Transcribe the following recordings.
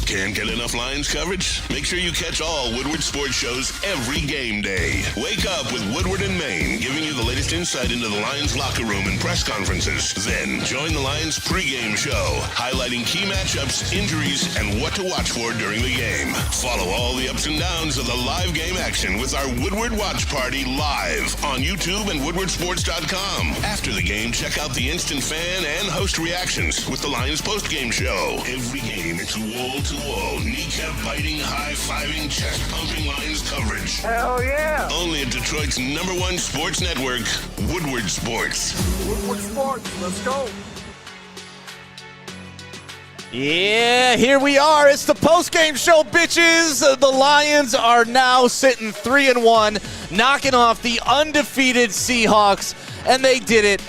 Can't get enough Lions coverage? Make sure you catch all Woodward sports shows every game day. Wake up with Woodward and Maine, giving you the latest insight into the Lions locker room and press conferences. Then join the Lions pregame show, highlighting key matchups, injuries, and what to watch for during the game. Follow all the ups and downs of the live game action with our Woodward Watch Party live on YouTube and woodwardsports.com. After the game, check out the instant fan and host reactions with the Lions Postgame show. Every game, it's wall-to-wall, kneecap-biting, high-fiving, chest-pumping Lions coverage. Hell yeah! Only at Detroit's #1 sports network, Woodward Sports. Woodward Sports, let's go. Yeah, here we are. It's the postgame show, bitches. The Lions are now sitting 3-1, knocking off the undefeated Seahawks, and they did it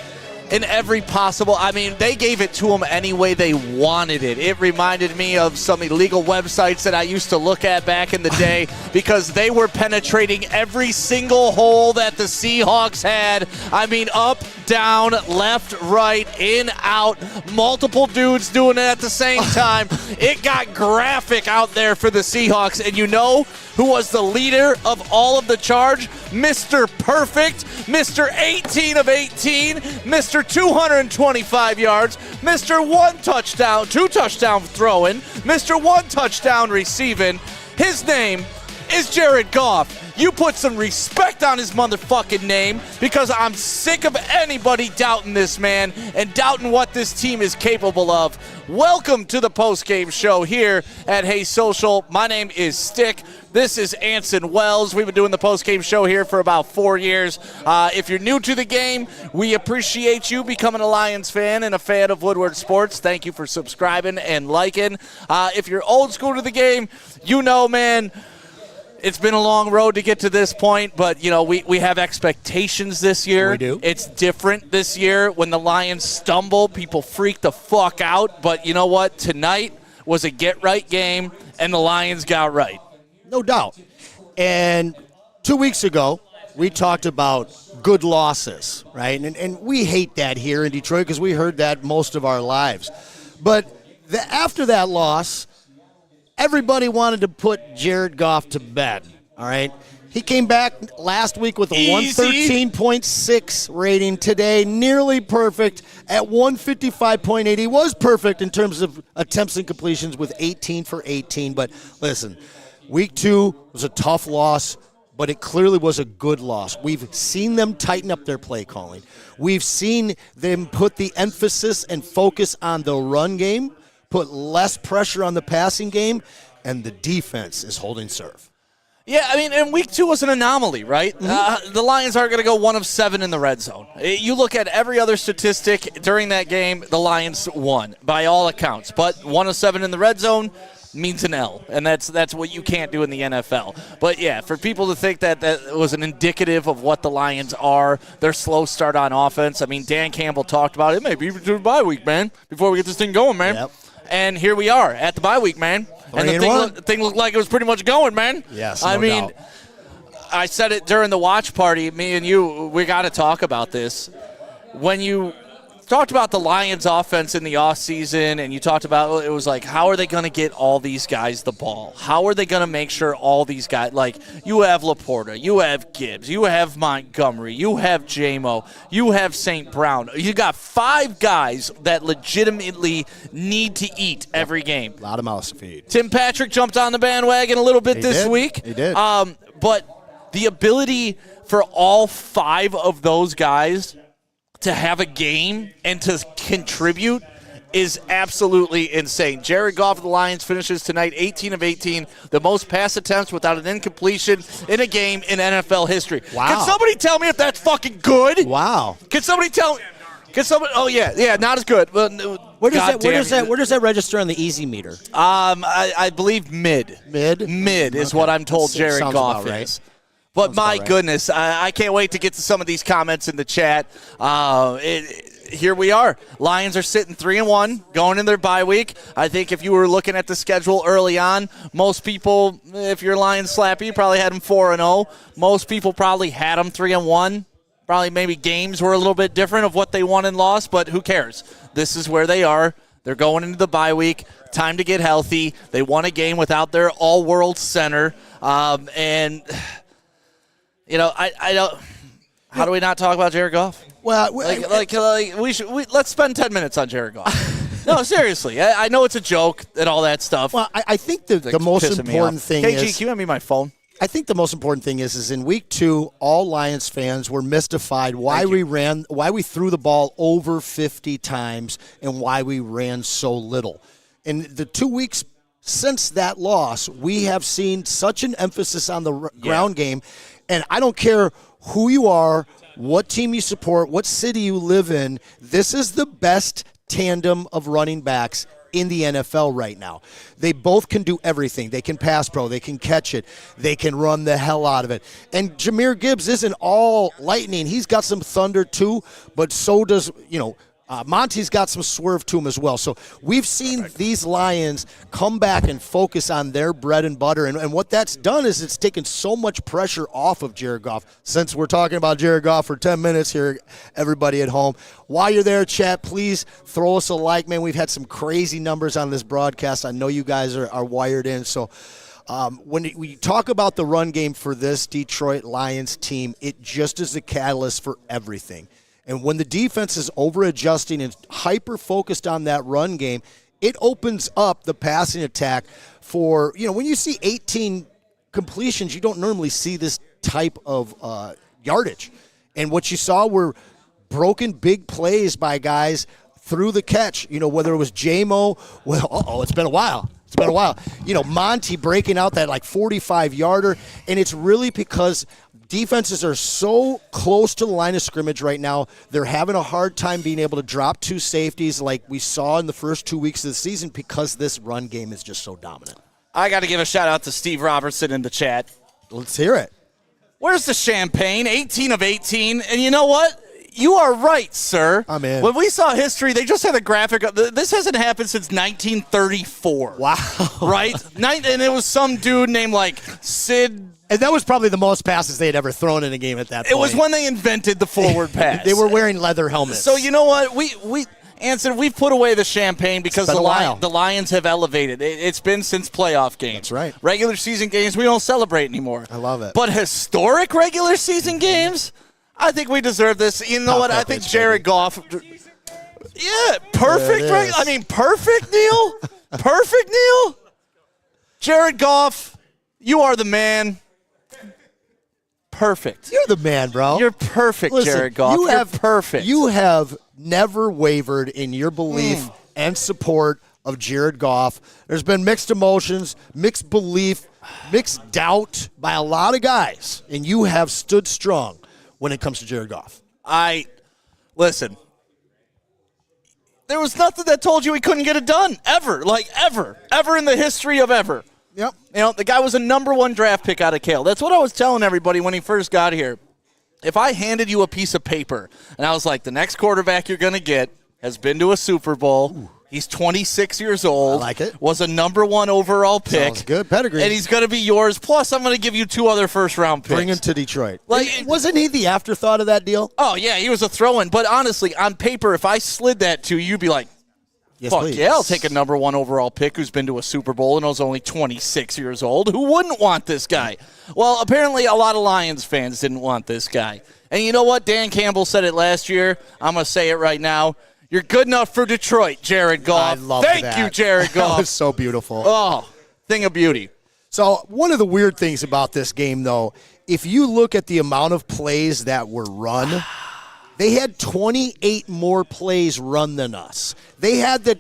in every possible. I mean, they gave it to them any way they wanted it. It reminded me of some illegal websites that I used to look at back in the day because they were penetrating every single hole that the Seahawks had. I mean, up, down, left, right, in, out, multiple dudes doing it at the same time. It got graphic out there for the Seahawks, and you know who was the leader of all of the charge? Mr. Perfect, Mr. 18 of 18, Mr. 225 yards, Mr. 1 touchdown, 2 touchdown throwing, Mr. 1 touchdown receiving. His name is Jared Goff. You put some respect on his motherfucking name because I'm sick of anybody doubting this man and doubting what this team is capable of. Welcome to the postgame show here at Hey Social. My name is Stick. This is Anson Wells. We've been doing the postgame show here for about 4 years. If you're new to the game, we appreciate you becoming a Lions fan and a fan of Woodward Sports. Thank you for subscribing and liking. If you're old school to the game, you know, man, it's been a long road to get to this point, but, you know, we have expectations this year. We do. It's different this year. When the Lions stumble, people freak the fuck out. But you know what? Tonight was a get-right game, and the Lions got right. No doubt. And 2 weeks ago, we talked about good losses, right? And we hate that here in Detroit because we heard that most of our lives. But after that loss, everybody wanted to put Jared Goff to bed, all right? He came back last week with a 113.6 rating. Today, nearly perfect at 155.8. He was perfect in terms of attempts and completions with 18 for 18. But listen, week 2 was a tough loss, but it clearly was a good loss. We've seen them tighten up their play calling. We've seen them put the emphasis and focus on the run game, put less pressure on the passing game, and the defense is holding serve. Yeah, I mean, and week 2 was an anomaly, right? Mm-hmm. The Lions aren't going to go 1 of 7 in the red zone. You look at every other statistic during that game, the Lions won by all accounts. But 1 of 7 in the red zone means an L, and that's what you can't do in the NFL. But, yeah, for people to think that was an indicative of what the Lions are, their slow start on offense. I mean, Dan Campbell talked about it. Maybe even do a bye week, man, before we get this thing going, man. Yep. And here we are at the bye week, man. And the thing looked like it was pretty much going, man. Yes, I mean, doubt. I said it during the watch party. Me and you, we got to talk about this. When you talked about the Lions offense in the offseason and you talked about, it was like, how are they going to get all these guys the ball? How are they going to make sure all these guys, like you have Laporta, you have Gibbs, you have Montgomery, you have J-Mo, you have St. Brown. You got 5 guys that legitimately need to eat every game. A lot of mouths to feed. Tim Patrick jumped on the bandwagon a little bit this week. He did. But the ability for all 5 of those guys to have a game and to contribute is absolutely insane. Jared Goff of the Lions finishes tonight 18 of 18, the most pass attempts without an incompletion in a game in NFL history. Wow. Can somebody tell me if that's fucking good? Wow. Can somebody tell me? Oh, yeah, not as good. Where does that register on the easy meter? I believe mid. Mid is what I'm told Jared Goff is. Right. But my goodness, I can't wait to get to some of these comments in the chat. Here we are. Lions are sitting 3-1, going in their bye week. I think if you were looking at the schedule early on, most people, if you're Lions slappy, you probably had them 4-0. Most people probably had them 3-1. Probably maybe games were a little bit different of what they won and lost, but who cares? This is where they are. They're going into the bye week. Time to get healthy. They won a game without their all-world center. And, I don't – how do we not talk about Jared Goff? Well, let's spend 10 minutes on Jared Goff. No, seriously. I know it's a joke and all that stuff. Well, I think the most important thing KG, is – can you hand me my phone? I think the most important thing is in week 2, all Lions fans were mystified why we threw the ball over 50 times and why we ran so little. In the 2 weeks since that loss, we have seen such an emphasis on the ground game, and I don't care who you are, what team you support, what city you live in, this is the best tandem of running backs in the NFL right now. They both can do everything. They can pass pro. They can catch it. They can run the hell out of it. And Jahmyr Gibbs isn't all lightning. He's got some thunder too, but so does, Monty's got some swerve to him as well. So we've seen these Lions come back and focus on their bread and butter. And what that's done is it's taken so much pressure off of Jared Goff. Since we're talking about Jared Goff for 10 minutes here, everybody at home, while you're there, chat, please throw us a like. Man, we've had some crazy numbers on this broadcast. I know you guys are wired in. So when we talk about the run game for this Detroit Lions team, it just is the catalyst for everything. And when the defense is over-adjusting and hyper-focused on that run game, it opens up the passing attack for, when you see 18 completions, you don't normally see this type of yardage. And what you saw were broken big plays by guys through the catch, whether it was J-Mo. Well, it's been a while. Monty breaking out that 45-yarder, and it's really because defenses are so close to the line of scrimmage right now. They're having a hard time being able to drop 2 safeties like we saw in the first 2 weeks of the season because this run game is just so dominant. I got to give a shout-out to Steve Robertson in the chat. Let's hear it. Where's the champagne? 18 of 18. And you know what? You are right, sir. I'm in. When we saw history, they just had a graphic. This hasn't happened since 1934. Wow. Right? And it was some dude named Sid. And that was probably the most passes they had ever thrown in a game at that point. It was when they invented the forward pass. They were wearing leather helmets. So you know what? Anson, we've put away the champagne because the Lions have elevated. It's been since playoff games. That's right. Regular season games, we don't celebrate anymore. I love it. But historic regular season games, I think we deserve this. You know what? I think Jared Goff. Yeah, perfect. Perfect, Neil. Perfect, Neil. Jared Goff, you are the man. Perfect. You're the man, bro. You're perfect, Listen, Jared Goff. You're perfect. You have never wavered in your belief and support of Jared Goff. There's been mixed emotions, mixed belief, mixed doubt by a lot of guys, and you have stood strong when it comes to Jared Goff. Listen, there was nothing that told you he couldn't get it done, ever in the history of ever. Yep. The guy was a number 1 draft pick out of Cale. That's what I was telling everybody when he first got here. If I handed you a piece of paper and I was like, the next quarterback you're going to get has been to a Super Bowl. Ooh. He's 26 years old. I like it. Was a number 1 overall pick. Sounds good. Pedigree. And he's going to be yours. Plus, I'm going to give you 2 other first-round picks. Bring him to Detroit. Wasn't he the afterthought of that deal? Oh, yeah, he was a throw-in. But honestly, on paper, if I slid that to you, you'd be like, yes, fuck please. Yeah, I'll take a number 1 overall pick who's been to a Super Bowl and was only 26 years old. Who wouldn't want this guy? Well, apparently a lot of Lions fans didn't want this guy. And you know what? Dan Campbell said it last year. I'm going to say it right now. You're good enough for Detroit, Jared Goff. I love Thank you, Jared Goff. That was so beautiful. Oh, thing of beauty. So one of the weird things about this game, though, if you look at the amount of plays that were run, they had 28 more plays run than us. They had the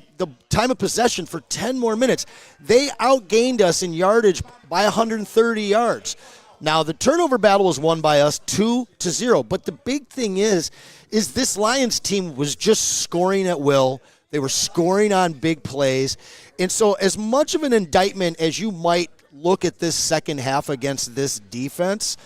time of possession for 10 more minutes. They outgained us in yardage by 130 yards. Now, the turnover battle was won by us 2-0. But the big thing is this Lions team was just scoring at will. They were scoring on big plays. And so as much of an indictment as you might look at this second half against this defense,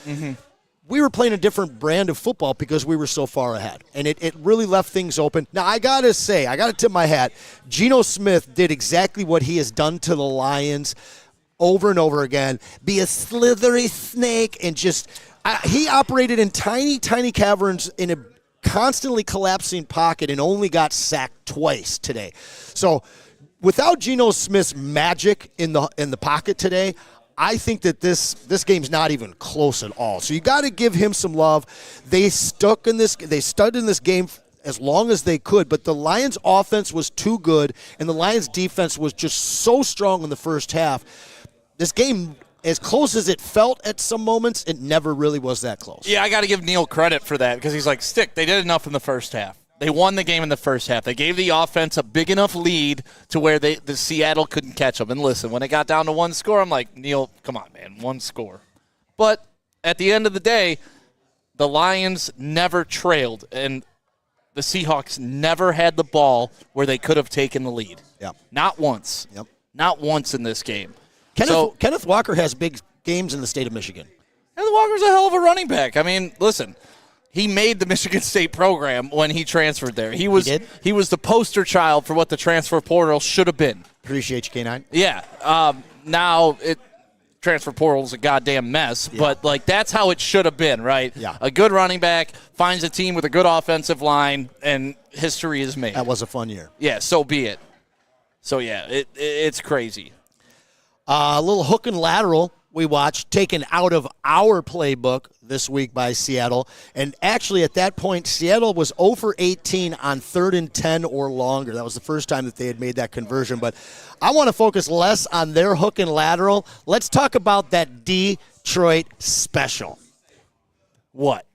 we were playing a different brand of football because we were so far ahead. And it really left things open. Now, I got to tip my hat. Geno Smith did exactly what he has done to the Lions over and over again. Be a slithery snake and just he operated in tiny, tiny caverns in a constantly collapsing pocket and only got sacked twice today. So without Geno Smith's magic in the pocket today, I think that this game's not even close at all. So you got to give him some love. They stuck in this game as long as they could, but the Lions' offense was too good, and the Lions' defense was just so strong in the first half. This game, as close as it felt at some moments, it never really was that close. Yeah, I got to give Neil credit for that because he's like, Stick, they did enough in the first half. They won the game in the first half. They gave the offense a big enough lead to where the Seattle couldn't catch them. And listen, when it got down to one score, I'm like, Neil, come on, man, one score. But at the end of the day, the Lions never trailed, and the Seahawks never had the ball where they could have taken the lead. Yep. Not once. Yep. Not once in this game. Kenneth Walker has big games in the state of Michigan. Kenneth Walker's a hell of a running back. I mean, listen, he made the Michigan State program when he transferred there. He was the poster child for what the transfer portal should have been. Appreciate you, K9. Yeah. Now transfer portal's a goddamn mess, but that's how it should have been, right? Yeah. A good running back finds a team with a good offensive line, and history is made. That was a fun year. Yeah, so be it. So yeah, it's crazy. A little hook and lateral we watched taken out of our playbook this week by Seattle. And actually at that point, Seattle was 0 for 18 on 3rd and 10 or longer. That was the first time that they had made that conversion. But I want to focus less on their hook and lateral. Let's talk about that Detroit special. What?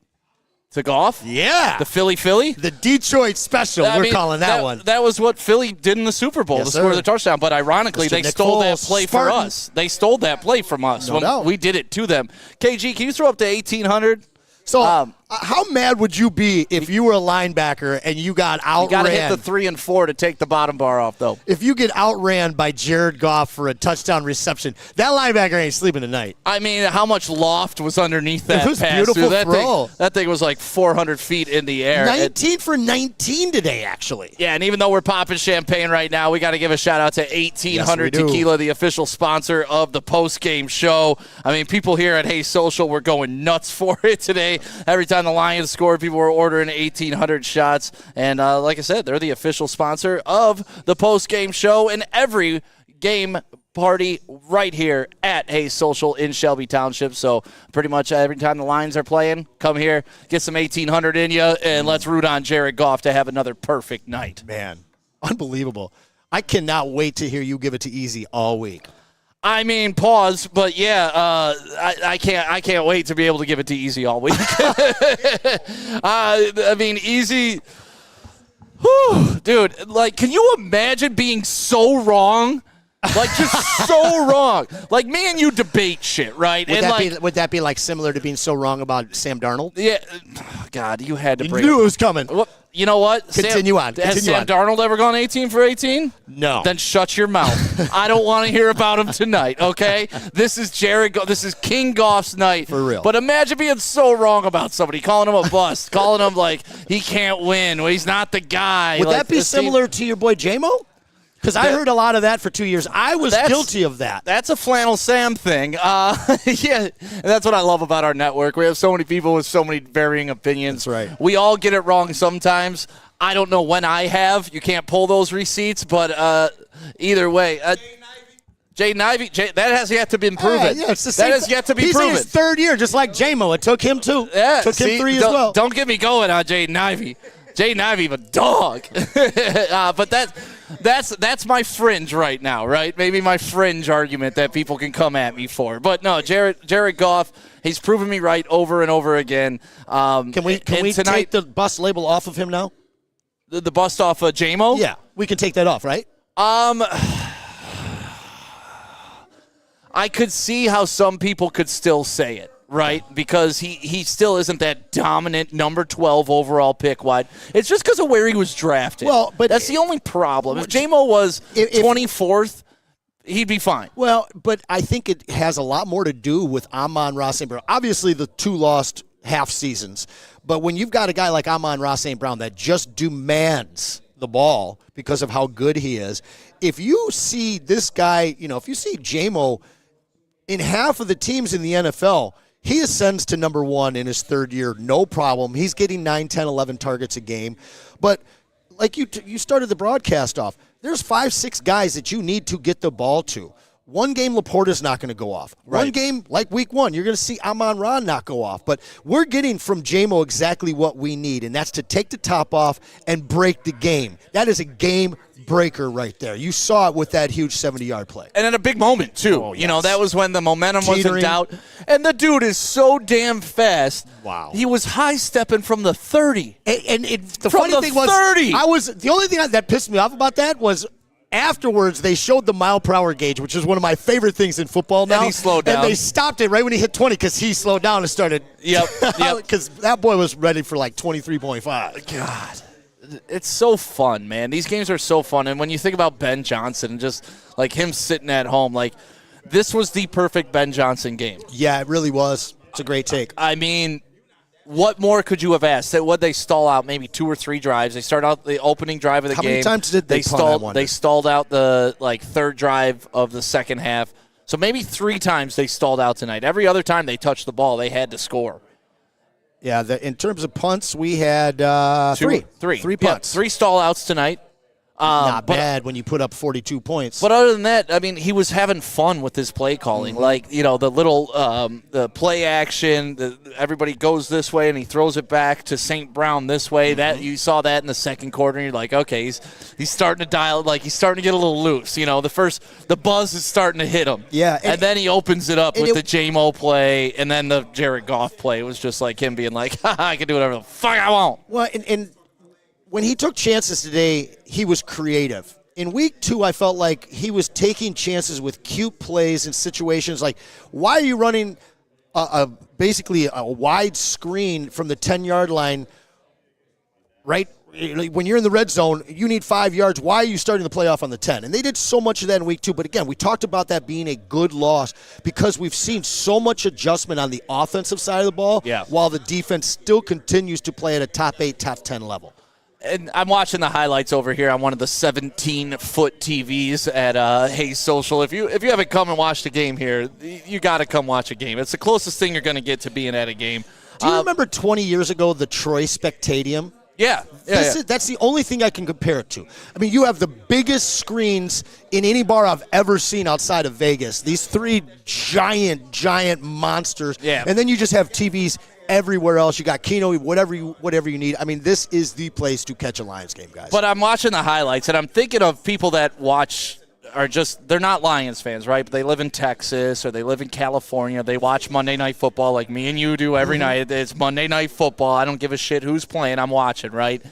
To Goff? Yeah. The Philly? The Detroit special, we're calling that one. That was what Philly did in the Super Bowl to score the touchdown. But ironically, they stole that play for us. They stole that play from us when we did it to them. KG, can you throw up to 1,800? So how mad would you be if you were a linebacker and you got outran? You got to hit the 3 and 4 to take the bottom bar off, though. If you get outran by Jared Goff for a touchdown reception, that linebacker ain't sleeping tonight. I mean, how much loft was underneath that pass? It was a beautiful throw. That thing was like 400 feet in the air. 19 for 19 today, actually. Yeah, and even though we're popping champagne right now, we got to give a shout-out to 1800 Tequila, the official sponsor of the post-game show. I mean, people here at Hey Social were going nuts for it today. Every time the Lions scored, people were ordering 1,800 shots. And like I said, they're the official sponsor of the post-game show and every game party right here at Hey Social in Shelby Township. So pretty much every time the Lions are playing, come here, get some 1,800 in you, and let's root on Jared Goff to have another perfect night. Man, unbelievable. I cannot wait to hear you give it to Easy all week. I mean, pause, but yeah, I can't wait to be able to give it to Easy all week. I mean, Easy, dude, like, can you imagine being so wrong? Like, just so wrong. Like, me and you debate shit, right? Would that be like similar to being so wrong about Sam Darnold? Yeah. God, you had to bring You knew it was coming. You know what? Continue on. Has Sam Darnold ever gone 18 for 18? No. Then shut your mouth. I don't want to hear about him tonight, okay? This is This is King Goff's night. For real. But imagine being so wrong about somebody, calling him a bust, calling him like he can't win, he's not the guy. Would that be similar to your boy J-Mo? Because I heard a lot of that for 2 years. I was guilty of that. That's a Flannel Sam thing. Yeah, that's what I love about our network. We have so many people with so many varying opinions. That's right. We all get it wrong sometimes. I don't know when I have. You can't pull those receipts, but either way. Jaden Ivey, that has yet to be proven. Yeah, it's the same. That has yet to be proven. He's in his third year, just like J-Mo. It took him two. Yeah, took him three as well. Don't get me going on Jaden Ivey. Jaden Ivey, a dog. But that's my fringe right now, right? Maybe my fringe argument that people can come at me for. But no, Jared Goff, he's proven me right over and over again. Can we take the bust label off of him now? The bust off of J-Mo? Yeah, we can take that off, right? I could see how some people could still say it. Right, because he still isn't that dominant number 12 overall pick wide. It's just because of where he was drafted. Well, but that's the only problem. If J-Mo was 24th, he'd be fine. Well, but I think it has a lot more to do with Amon-Ra St. Brown. Obviously, the two lost half seasons. But when you've got a guy like Amon-Ra St. Brown that just demands the ball because of how good he is, if you see this guy, if you see J-Mo in half of the teams in the NFL, He ascends to number 1 in his third year, no problem. He's getting 9, 10, 11 targets a game. But like you started the broadcast off, there's 5, 6 guys that you need to get the ball to. One game, Laporta's not going to go off. Right. One game, like week 1, you're going to see Amon-Ra not go off. But we're getting from J-Mo exactly what we need, and that's to take the top off and break the game. That is a game breaker right there. You saw it with that huge 70-yard play. And in a big moment, too. Oh, yes. You know, that was when the momentum was in Teetering. doubt. And the dude is so damn fast. Wow. He was high-stepping from the 30. And the From funny the thing was, 30. The only thing that pissed me off about that was afterwards they showed the mile per hour gauge, which is one of my favorite things in football now. And he slowed down. And they stopped it right when he hit 20 because he slowed down and started. Yep. Because that boy was ready for like 23.5. God. It's so fun, man. These games are so fun. And when you think about Ben Johnson and just like him sitting at home, like this was the perfect Ben Johnson game. Yeah, it really was. It's a great take. I mean, what more could you have asked? What they stall out maybe 2 or 3 drives. They start out the opening drive of the game. How many times did they punt, I wonder? They stalled out the third drive of the second half. So maybe 3 times they stalled out tonight. Every other time they touched the ball, they had to score. Yeah, in terms of punts, we had 3 punts. 3 stall outs tonight. Not bad when you put up 42 points. But other than that, I mean, he was having fun with his play calling. Mm-hmm. Like, you know, the little the play action, everybody goes this way and he throws it back to St. Brown this way. That you saw that in the second quarter, and you're like, okay, he's starting to dial, like he's starting to get a little loose. You know, the buzz is starting to hit him. Yeah. And then he opens it up with the J-Mo play and then the Jared Goff play. It was just like him being like, I can do whatever the fuck I want. Well, and when he took chances today, he was creative. In week 2, I felt like he was taking chances with cute plays in situations like, why are you running basically a wide screen from the 10-yard line, right? When you're in the red zone, you need 5 yards. Why are you starting the playoff on the 10? And they did so much of that in week 2. But again, we talked about that being a good loss because we've seen so much adjustment on the offensive side of the ball while the defense still continues to play at a top 8, top 10 level. And I'm watching the highlights over here on one of the 17-foot TVs at Hayes Social. If you haven't come and watched a game here, you got to come watch a game. It's the closest thing you're going to get to being at a game. Do you remember 20 years ago the Troy Spectadium? Yeah. That's the only thing I can compare it to. I mean, you have the biggest screens in any bar I've ever seen outside of Vegas. These 3 giant monsters. Yeah. And then you just have TVs everywhere else. You got Keno, whatever you need. I mean, this is the place to catch a Lions game, guys. But I'm watching the highlights, and I'm thinking of people that watch they're not Lions fans, right? But they live in Texas or they live in California. They watch Monday Night Football like me and you do every night. It's Monday Night Football. I don't give a shit who's playing. I'm watching, right?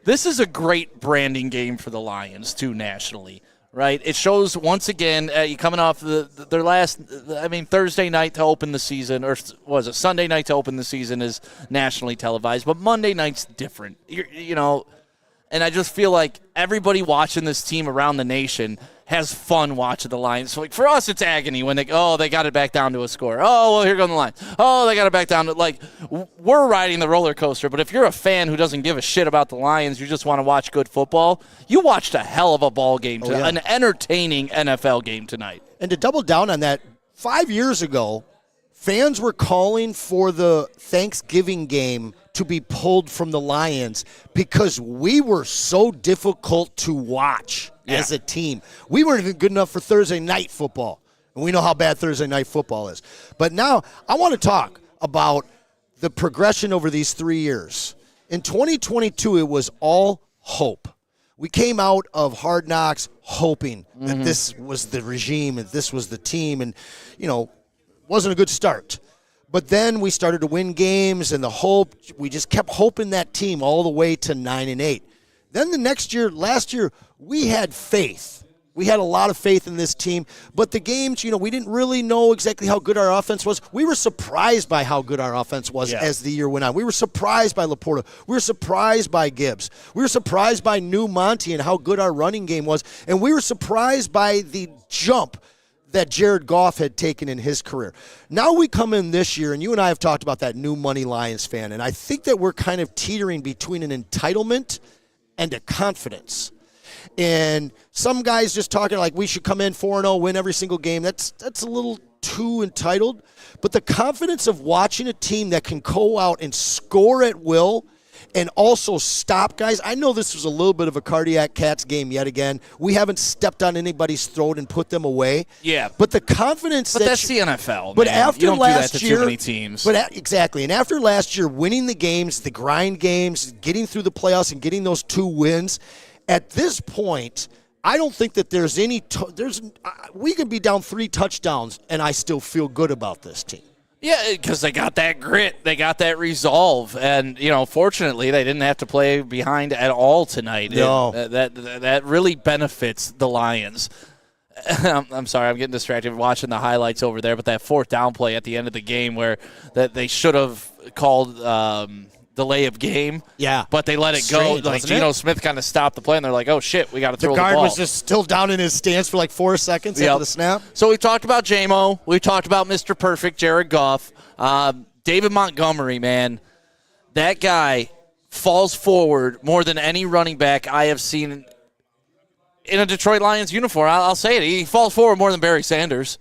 This is a great branding game for the Lions, too, nationally. Right, it shows once again you coming off their last. I mean, Thursday night to open the season, or was it Sunday night to open the season is nationally televised, but Monday night's different. You know, and I just feel like everybody watching this team around the nation has fun watching the Lions. So, like, for us, it's agony when they got it back down to a score. Oh, well, here go the Lions. Oh, they got it back down to, like, we're riding the roller coaster. But if you're a fan who doesn't give a shit about the Lions, you just want to watch good football, you watched a hell of a ball game, an entertaining NFL game tonight. And to double down on that, 5 years ago, fans were calling for the Thanksgiving game to be pulled from the Lions because we were so difficult to watch as a team. We weren't even good enough for Thursday night football. And we know how bad Thursday night football is. But now I want to talk about the progression over these 3 years. In 2022, it was all hope. We came out of Hard Knocks hoping that this was the regime and this was the team, and, you know, wasn't a good start. But then we started to win games, and the hope, we just kept hoping that team all the way to 9-8. Then the next year, last year, we had faith. We had a lot of faith in this team. But the games, you know, we didn't really know exactly how good our offense was. We were surprised by how good our offense was as the year went on. We were surprised by Laporta. We were surprised by Gibbs. We were surprised by New Monty and how good our running game was. And we were surprised by the jump that Jared Goff had taken in his career. Now we come in this year, and you and I have talked about that new money Lions fan, and I think that we're kind of teetering between an entitlement and a confidence. And some guys just talking like we should come in 4-0, win every single game. That's a little too entitled. But the confidence of watching a team that can go out and score at will and also stop guys. I know this was a little bit of a cardiac cats game yet again. We haven't stepped on anybody's throat and put them away. Yeah. But the confidence but that's the NFL, But man. after you don't last do that to year, too many teams. Exactly. And after last year, winning the games, the grind games, getting through the playoffs and getting those 2 wins, at this point, I don't think that there's any we could be down 3 touchdowns and I still feel good about this team. Yeah, because they got that grit, they got that resolve, and fortunately, they didn't have to play behind at all tonight. No, that really benefits the Lions. I'm sorry, I'm getting distracted watching the highlights over there, but that 4th down play at the end of the game where that they should have called delay of game. Yeah, but they let it go. Like Geno Smith kind of stopped the play, and they're like, "Oh shit, we got to throw the ball." The guard was just still down in his stance for like 4 seconds after the snap. So we talked about J-Mo. We talked about Mr. Perfect, Jared Goff. David Montgomery, man, that guy falls forward more than any running back I have seen in a Detroit Lions uniform. I'll say it. He falls forward more than Barry Sanders.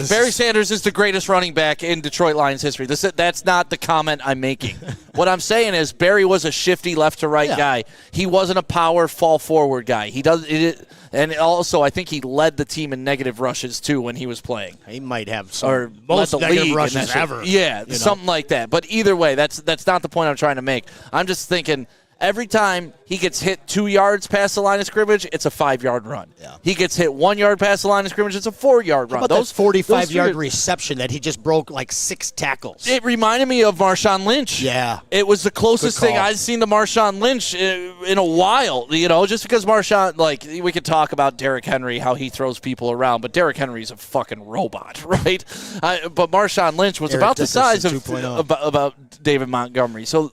Barry Sanders is the greatest running back in Detroit Lions history. That's not the comment I'm making. What I'm saying is Barry was a shifty left to right guy. He wasn't a power fall forward guy. He does it, and also I think he led the team in negative rushes too when he was playing. He might have some or most the negative league rushes ever. Yeah, something like that. But either way, that's not the point I'm trying to make. I'm just thinking. Every time he gets hit 2 yards past the line of scrimmage, it's a 5-yard run. Yeah. He gets hit 1 yard past the line of scrimmage, it's a 4-yard run. How about that 45-yard reception that he just broke like 6 tackles? It reminded me of Marshawn Lynch. Yeah. It was the closest thing I've seen to Marshawn Lynch in a while. Just because Marshawn, we could talk about Derrick Henry, how he throws people around, but Derrick Henry's a fucking robot, right? But Marshawn Lynch was about the size of about David Montgomery. So,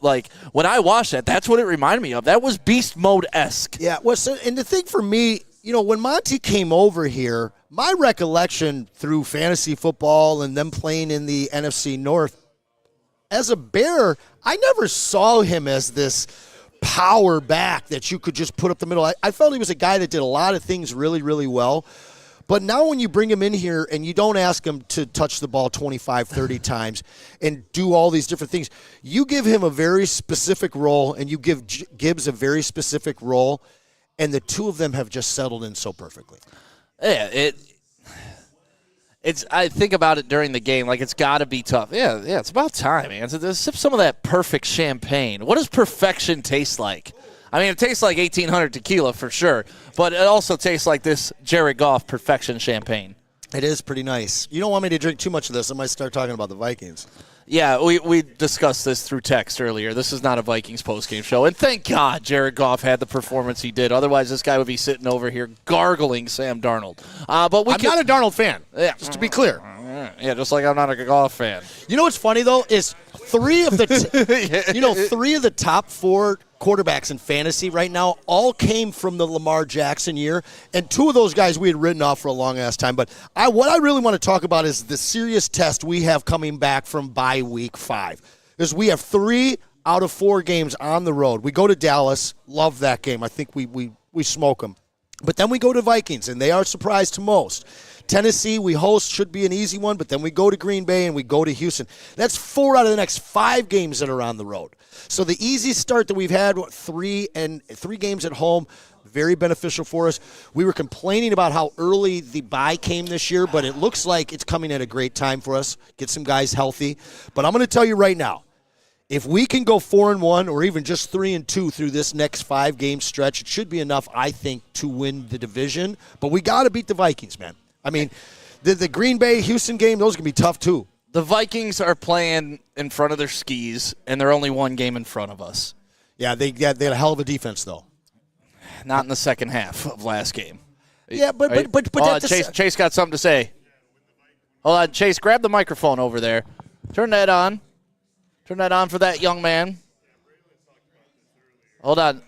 when I watched that, that's what it reminded me of. That was beast mode-esque. Yeah, and the thing for me, when Monty came over here, my recollection through fantasy football and them playing in the NFC North, as a Bear, I never saw him as this power back that you could just put up the middle. I felt he was a guy that did a lot of things really, really well. But now when you bring him in here and you don't ask him to touch the ball 25, 30 times and do all these different things, you give him a very specific role and you give Gibbs a very specific role, and the two of them have just settled in so perfectly. Yeah, I think about it during the game, it's got to be tough. Yeah, it's about time, man. So sip some of that perfect champagne. What does perfection taste like? I mean, it tastes like 1800 tequila for sure, but it also tastes like this Jared Goff perfection champagne. It is pretty nice. You don't want me to drink too much of this. I might start talking about the Vikings. Yeah, we discussed this through text earlier. This is not a Vikings postgame show, and thank God Jared Goff had the performance he did. Otherwise, this guy would be sitting over here gargling Sam Darnold. But I'm not a Darnold fan, just to be clear. Yeah, just like I'm not a Goff fan. You know what's funny, though, is three of the top 4 quarterbacks in fantasy right now all came from the Lamar Jackson year, and 2 of those guys we had written off for a long-ass time. But what I really want to talk about is the serious test we have coming back from bye week 5. Because we have 3 out of 4 games on the road. We go to Dallas, love that game. I think we smoke them. But then we go to Vikings, and they are surprised to most. Tennessee, we host, should be an easy one, but then we go to Green Bay and we go to Houston. That's 4 out of the next 5 games that are on the road. So the easy start that we've had, 3 games at home, very beneficial for us. We were complaining about how early the bye came this year, but it looks like it's coming at a great time for us. Get some guys healthy. But I'm going to tell you right now, if we can go 4-1 or even just 3-2 through this next 5-game stretch, it should be enough, I think, to win the division. But we got to beat the Vikings, man. I mean, the Green Bay-Houston game, those can be tough, too. The Vikings are playing in front of their skis, and they're only 1 game in front of us. Yeah, they had a hell of a defense, though. Not in the second half of last game. Yeah, but Chase got something to say. Hold on, Chase, grab the microphone over there. Turn that on. Turn that on for that young man. Hold on.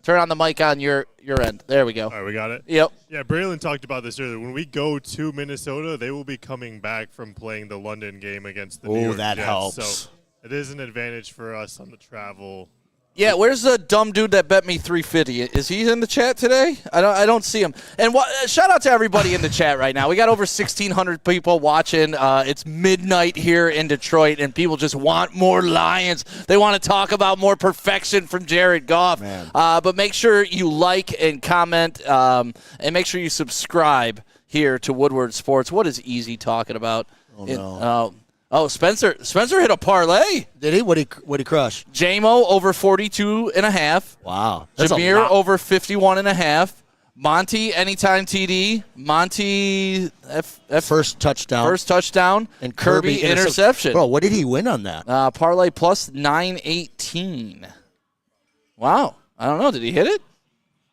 Turn on the mic on your end. There we go. All right, we got it? Yep. Yeah, Braylon talked about this earlier. When we go to Minnesota, they will be coming back from playing the London game against the New York Jets. That helps. So it is an advantage for us on the travel Yeah, where's the dumb dude that bet me $350? Is he in the chat today? I don't see him. And shout out to everybody in the chat right now. We got over 1,600 people watching. It's midnight here in Detroit, and people just want more Lions. They want to talk about more perfection from Jared Goff. But make sure you like and comment, and make sure you subscribe here to Woodward Sports. What is Easy talking about? Oh, no. Spencer hit a parlay. Did he? What'd he crush? J-Mo over 42.5. Wow. That's Jameer over 51.5. Monty anytime TD. Monty first touchdown. And Kirby interception. Bro, what did he win on that? Parlay plus 918. Wow. I don't know. Did he hit it?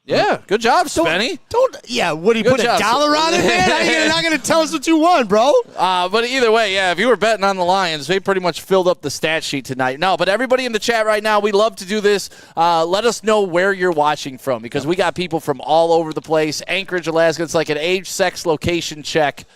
Yeah. Good job, Spenny. Would he put a dollar on it, man? You're not going to tell us what you won, bro. But either way, if you were betting on the Lions, they pretty much filled up the stat sheet tonight. No, but everybody in the chat right now, we love to do this. Let us know where you're watching from, because we got people from all over the place. Anchorage, Alaska, it's like an age, sex, location check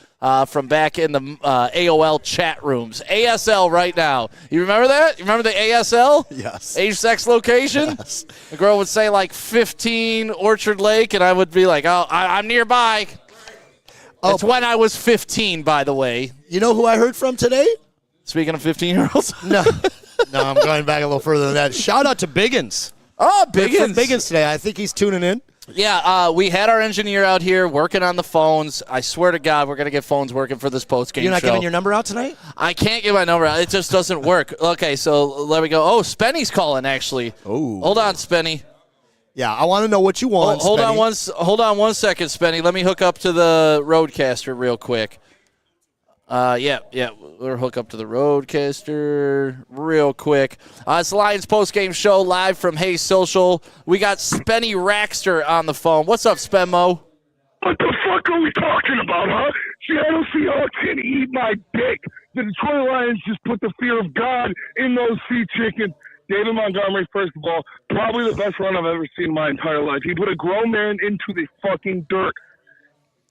from back in the AOL chat rooms. ASL right now. You remember that? You remember the ASL? Yes. Age, sex, location? Yes. The girl would say like 15 Orchard Lake, and I would be like, I'm nearby. It's when I was 15, by the way. You know who I heard from today? Speaking of 15-year-olds? No, I'm going back a little further than that. Shout out to Biggins. Oh, Biggins. Biggins today. I think he's tuning in. Yeah, we had our engineer out here working on the phones. I swear to God, we're going to get phones working for this post-game show. You're not giving your number out tonight? I can't give my number out. It just doesn't work. Okay, so there we go. Oh, Spenny's calling, actually. Oh. Hold on, Spenny. Yeah, I want to know what you want, Hold on one second, Spenny. Let me hook up to the Roadcaster real quick. Yeah, we'll hook up to the Roadcaster real quick. It's the Lions postgame show live from Hayes Social. We got Spenny Raxter on the phone. What's up, Spenmo? What the fuck are we talking about, huh? Seattle Seahawks can eat my dick. The Detroit Lions just put the fear of God in those sea chickens. David Montgomery, first of all, probably the best run I've ever seen in my entire life. He put a grown man into the fucking dirt.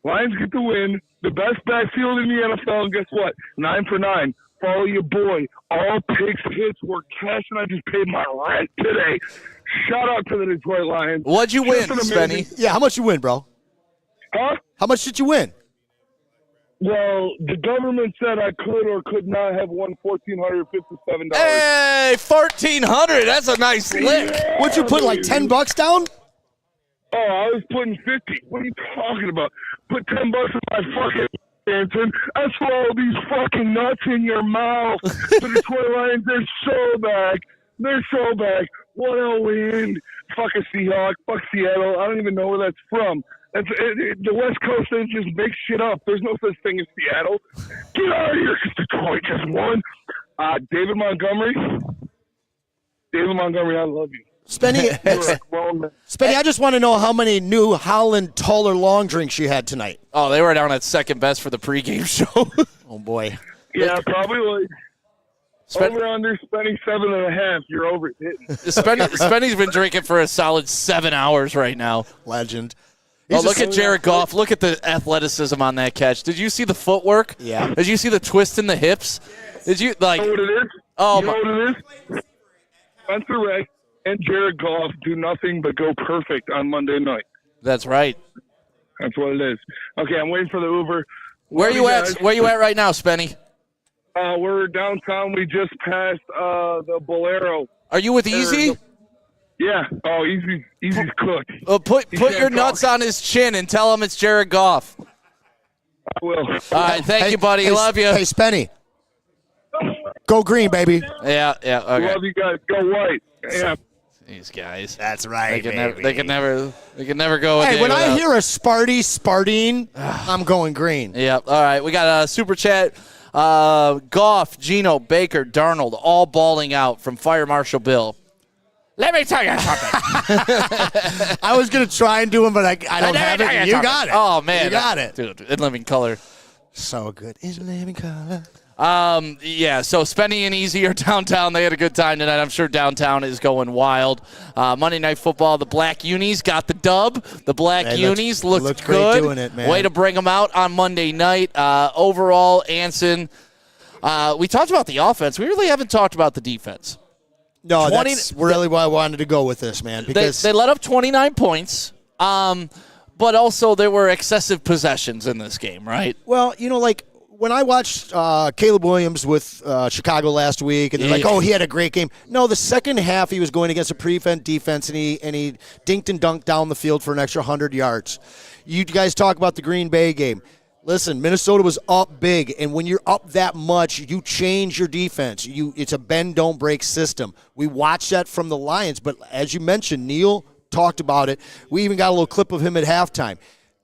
Lions get the win. The best backfield in the NFL, and guess what? 9 for 9. Follow your boy. All picks hits were cash, and I just paid my rent today. Shout out to the Detroit Lions. What'd you win, Spenny? Yeah, how much you win, bro? Huh? How much did you win? Well, the government said I could or could not have won $1,457. Hey, $1,400. That's a nice lick. Yeah, What'd you put, like $10 down? Oh, I was putting 50. What are you talking about? Put $10 in my fucking Anson. I swallow these fucking nuts in your mouth. The Detroit Lions, they're so back. They're so back. What a win. Fuck a Seahawk. Fuck Seattle. I don't even know where that's from. The West Coast, they just make shit up. There's no such thing as Seattle. Get out of here because Detroit just won. David Montgomery, I love you. Spenny, I just want to know how many New Holland taller long drinks you had tonight. Oh, they were down at second best for the pregame show. Oh, boy. Yeah, probably like over under Spenny 7.5. You're over hitting. Spenny's been drinking for a solid 7 hours right now. Legend. Look at Jared Goff. Look at the athleticism on that catch. Did you see the footwork? Yeah. Did you see the twist in the hips? Did you, like... You know what it is? Oh, you know what it is? Spencer Ray and Jared Goff do nothing but go perfect on Monday night. That's right. That's what it is. Okay, I'm waiting for the Uber. Where are you at? Where you at right now, Spenny? We're downtown. We just passed the Bolero. Are you with Easy? Yeah. Oh, Easy's cooked. Put your nuts on his chin and tell him it's Jared Goff. I will. All right, thank you, buddy. Love you. Hey, Spenny. Go green, baby. Yeah. Okay. Love you guys. Go white. Yeah. These guys. That's right, They can never go. Hey, when I hear a Spartine, I'm going green. Yeah. All right. We got a super chat. Goff, Geno, Baker, Darnold, all balling out from Fire Marshal Bill. Let me tell you something. I was going to try and do them, but I don't have it. You got it. Oh, man. You got it. Dude, in living color. So good. In living color. Yeah, so Spenny and Easy are downtown. They had a good time tonight. I'm sure downtown is going wild. Monday Night Football, the Black Unis got the dub. The Black Unis looked good. Great doing it, man. Way to bring them out on Monday night. Overall, Anson, we talked about the offense. We really haven't talked about the defense. No, that's really why I wanted to go with this, man. Because they let up 29 points, but also there were excessive possessions in this game, right? Well, like when I watched Caleb Williams with Chicago last week, and they're like, oh, he had a great game. No, the second half he was going against a prevent defense, and he dinked and dunked down the field for an extra 100 yards. You guys talk about the Green Bay game. Listen, Minnesota was up big, and when you're up that much, you change your defense. It's a bend, don't break system. We watched that from the Lions, but as you mentioned, Neil talked about it. We even got a little clip of him at halftime.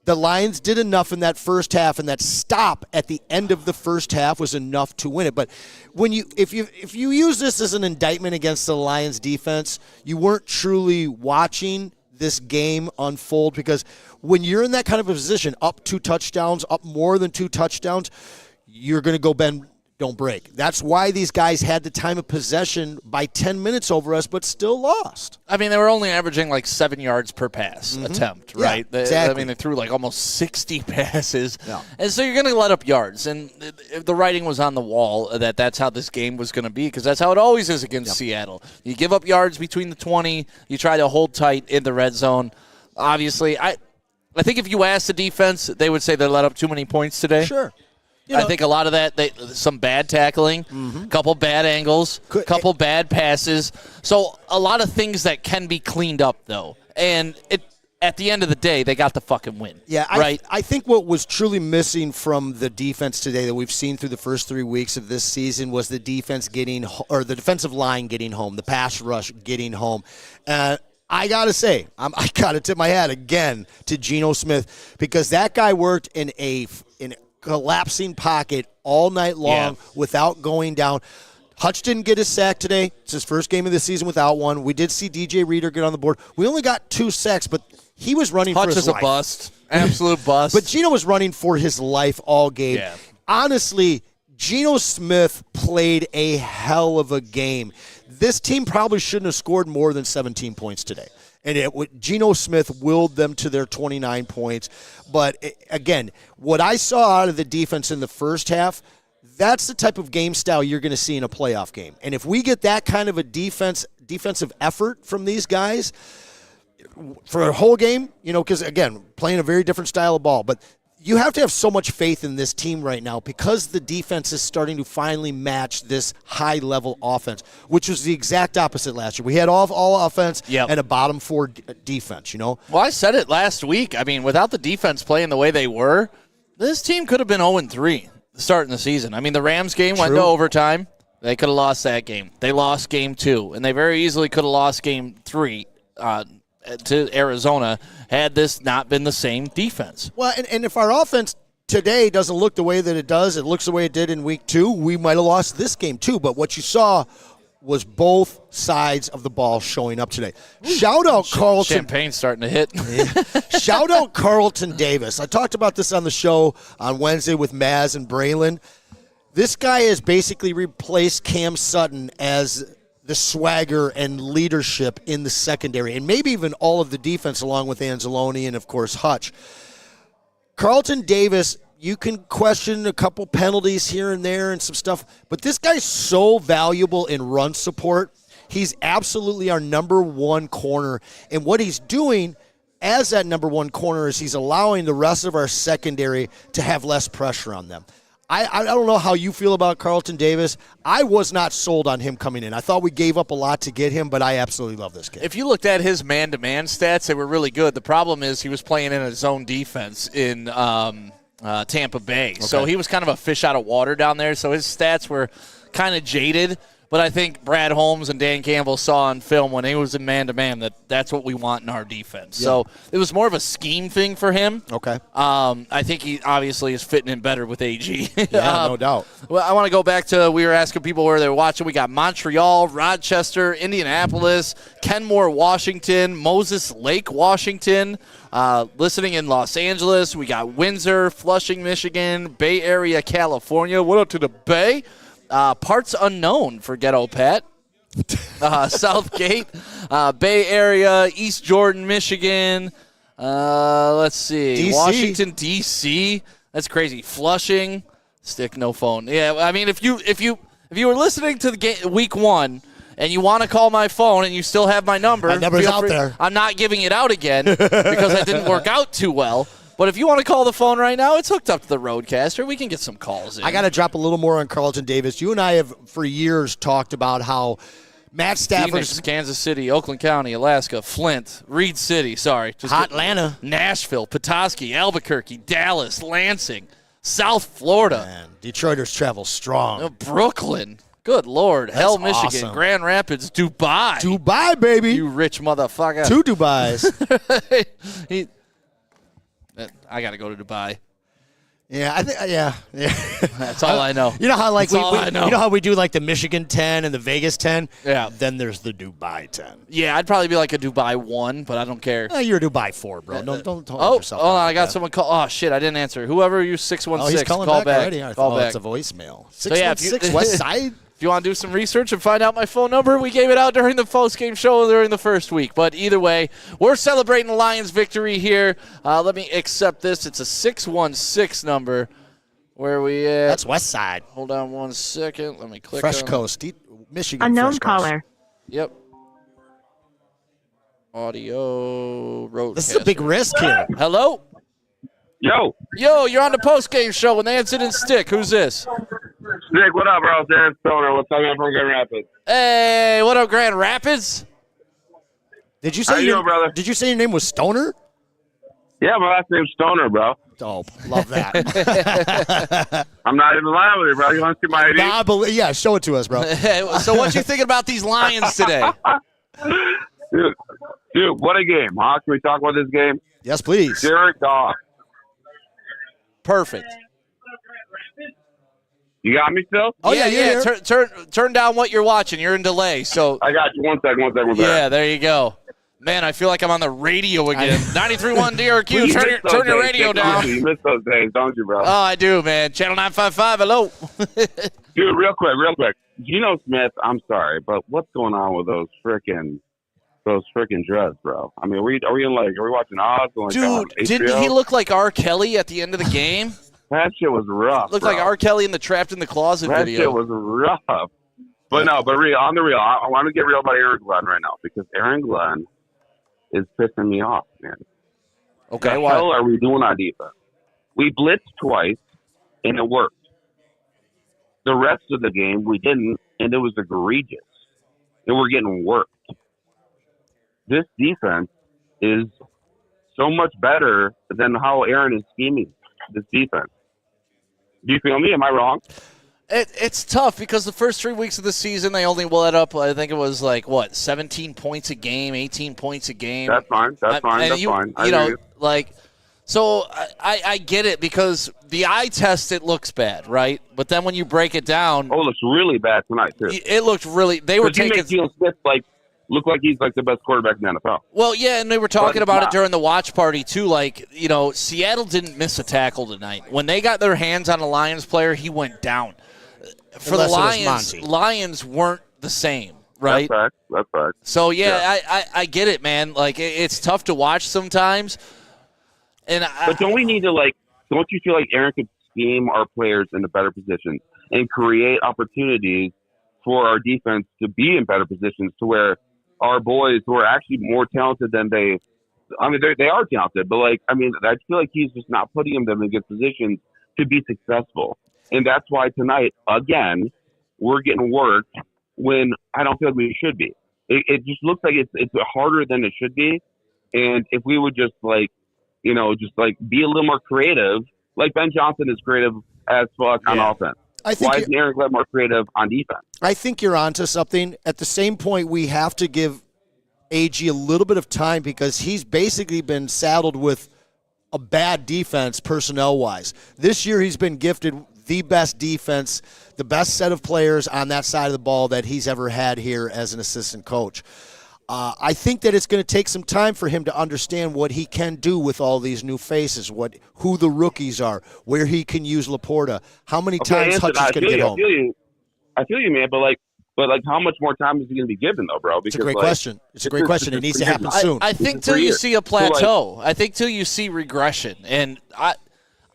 The Lions did enough in that first half, and that stop at the end of the first half was enough to win it. But if you use this as an indictment against the Lions defense, you weren't truly watching this game unfold, because when you're in that kind of a position, up 2 touchdowns, up more than 2 touchdowns, you're going to go bend, don't break. That's why these guys had the time of possession by 10 minutes over us, but still lost. I mean, they were only averaging like 7 yards per pass attempt, right? Yeah, exactly. I mean, they threw like almost 60 passes. Yeah. And so you're going to let up yards. And the writing was on the wall that that's how this game was going to be, because that's how it always is against Seattle. You give up yards between the 20. You try to hold tight in the red zone. Obviously, I think if you ask the defense, they would say they let up too many points today. Sure. I think a lot of that, some bad tackling, couple bad angles, couple bad passes. So a lot of things that can be cleaned up, though. And at the end of the day, they got the fucking win. Yeah, right? I think what was truly missing from the defense today that we've seen through the first 3 weeks of this season was the the defensive line getting home, the pass rush getting home. I got to say, I got to tip my hat again to Geno Smith, because that guy worked in a collapsing pocket all night long without going down. Hutch didn't get his sack today. It's his first game of the season without one. We did see DJ Reader get on the board. We only got 2 sacks, but he was running for his life. Hutch is a bust. Absolute bust. But Geno was running for his life all game. Yeah. Honestly, Geno Smith played a hell of a game. This team probably shouldn't have scored more than 17 points today. And Geno Smith willed them to their 29 points. But, again, what I saw out of the defense in the first half, that's the type of game style you're going to see in a playoff game. And if we get that kind of a defensive effort from these guys for a whole game, because, again, playing a very different style of ball. But you have to have so much faith in this team right now, because the defense is starting to finally match this high-level offense, which was the exact opposite last year. We had all offense and a bottom 4 defense, Well, I said it last week. I mean, without the defense playing the way they were, this team could have been 0-3 starting the season. I mean, the Rams game went to overtime. They could have lost that game. They lost game 2, and they very easily could have lost game 3 to Arizona had this not been the same defense. Well, and if our offense today doesn't look the way that it does, it looks the way it did in week 2, we might have lost this game too. But what you saw was both sides of the ball showing up today. Shout out Carlton. Champagne's starting to hit. Shout out Carlton Davis. I talked about this on the show on Wednesday with Maz and Braylon. This guy has basically replaced Cam Sutton as the swagger and leadership in the secondary, and maybe even all of the defense, along with Anzalone and, of course, Hutch. Carlton Davis, you can question a couple penalties here and there and some stuff, but this guy's so valuable in run support. He's absolutely our number 1 corner, and what he's doing as that number 1 corner is he's allowing the rest of our secondary to have less pressure on them. I don't know how you feel about Carlton Davis. I was not sold on him coming in. I thought we gave up a lot to get him, but I absolutely love this kid. If you looked at his man-to-man stats, they were really good. The problem is he was playing in a zone defense in Tampa Bay. Okay. So he was kind of a fish out of water down there, so his stats were kind of jaded. But I think Brad Holmes and Dan Campbell saw on film when he was in man-to-man that's what we want in our defense. Yeah. So it was more of a scheme thing for him. Okay. I think he obviously is fitting in better with AG. Yeah, no doubt. Well, I want to go back to, we were asking people where they were watching. We got Montreal, Rochester, Indianapolis, Kenmore, Washington, Moses Lake, Washington. Listening in Los Angeles. We got Windsor, Flushing, Michigan, Bay Area, California. What up to the Bay? Parts unknown for Ghetto Pat. Southgate, Bay Area, East Jordan, Michigan. Let's see. DC. Washington, D.C. That's crazy. Flushing. Stick no phone. Yeah, I mean, if you were listening to the game, week 1, and you want to call my phone and you still have my number, My number's feel out free. there. I'm not giving it out again because I didn't work out too well. But if you want to call the phone right now, it's hooked up to the Roadcaster. We can get some calls in. I got to drop a little more on Carlton Davis. You and I have for years talked about how Matt Stafford's Phoenix, Kansas City, Oakland County, Alaska, Flint, Reed City, Hot Atlanta, Nashville, Petoskey, Albuquerque, Dallas, Lansing, South Florida. Man, Detroiters travel strong. Brooklyn. Good Lord. Hell, Michigan, awesome. Grand Rapids, Dubai. Dubai, baby. You rich motherfucker. 2 Dubais. I got to go to Dubai. Yeah, I think. Yeah. That's all I know. You know how like That's all I know. you know how we do like the Michigan 10 and the Vegas 10. Yeah. Then there's the Dubai 10. Yeah, I'd probably be like a Dubai 1, but I don't care. You're a Dubai 4, bro. Don't Oh, yourself. hold on. out I like got that. someone call. Oh, shit, I didn't answer. Whoever you 616, Oh, he's calling call back. already. I Call thought back. it's a voicemail. So, yeah, if you- 616 West Side. If you want to do some research and find out my phone number, we gave it out during the post-game show during the first week. But either way, we're celebrating the Lions' victory here. Let me accept this. It's a 616 number. Where we at? That's West Side. Hold on 1 second. Let me click Fresh on Coast, Michigan. Unknown Fresh Coast. caller. Yep. Audio road. This is a big risk here. Hello? Yo, Yo, you're on the post-game show with Nancy and Stick. Who's this? Nick, what up, bro? It's Aaron Stoner. What's up, man, from Grand Rapids? Hey, what up, Grand Rapids? Did you How say you your doing, brother? Did you say your name was Stoner? Yeah, my last name's Stoner, bro. Dope. Love that. I'm not even lying with you, bro. You want to see my ID? Yeah, show it to us, bro. So what you thinking about these Lions today? Dude, what a game, huh? Can we talk about this game? Yes, please. Jared Goff. Perfect. You got me still? Oh, yeah, you're here. Turn down what you're watching. You're in delay. So I got you. One second. yeah, there you go. Man, I feel like I'm on the radio again. 93.1 DRQ. Turn your radio down. You miss those days, don't you, bro? Oh, I do, man. Channel 955. Hello. Dude, real quick. Geno Smith, I'm sorry, but what's going on with those freaking dreads, bro? I mean, are we watching Oz? Dude, didn't he look like R. Kelly at the end of the game? That shit was rough. Looked bro. like R. Kelly in the Trapped in the Closet That video. shit was rough. But no, but on the real, I want to get real about Aaron Glenn right now because Aaron Glenn is pissing me off, man. Okay, What the hell are we doing on defense? We blitzed twice, and it worked. The rest of the game, we didn't, and it was egregious. And we're getting worked. This defense is so much better than how Aaron is scheming this defense. Do you feel me? Am I wrong? It's tough because the first 3 weeks of the season, they only let up, I think it was 17 points a game, 18 points a game. That's fine. That's fine. I hear you. So I get it because the eye test, it looks bad, right? But then when you break it down. Oh, it looks really bad tonight, too. It looked really, they were taking. Make Geno Smith look like he's the best quarterback in the NFL. Well, yeah, and they were talking about it during the watch party, too. Seattle didn't miss a tackle tonight. When they got their hands on a Lions player, he went down. For the Lions weren't the same, right? That's fact. So, yeah. I get it, man. It's tough to watch sometimes. But don't we need to, don't you feel like Aaron could scheme our players into better positions and create opportunities for our defense to be in better positions to where our boys who are actually more talented than they are talented, but I feel like he's just not putting them in good positions to be successful. And that's why tonight, again, we're getting worked when I don't feel like we should be. It just looks like it's harder than it should be. And if we would just be a little more creative, like Ben Johnson is creative as fuck on offense. Why isn't Aaron Glenn more creative on defense? I think you're onto something. At the same point, we have to give AG a little bit of time because he's basically been saddled with a bad defense personnel-wise. This year he's been gifted the best defense, the best set of players on that side of the ball that he's ever had here as an assistant coach. I think that it's going to take some time for him to understand what he can do with all these new faces, who the rookies are, where he can use Laporta, how many times Hutch is going to get home. I feel you, man, but how much more time is he going to be given, though, bro? It's a great question. It's a great question. It needs to happen soon. I think till you see a plateau. I think till you see regression. And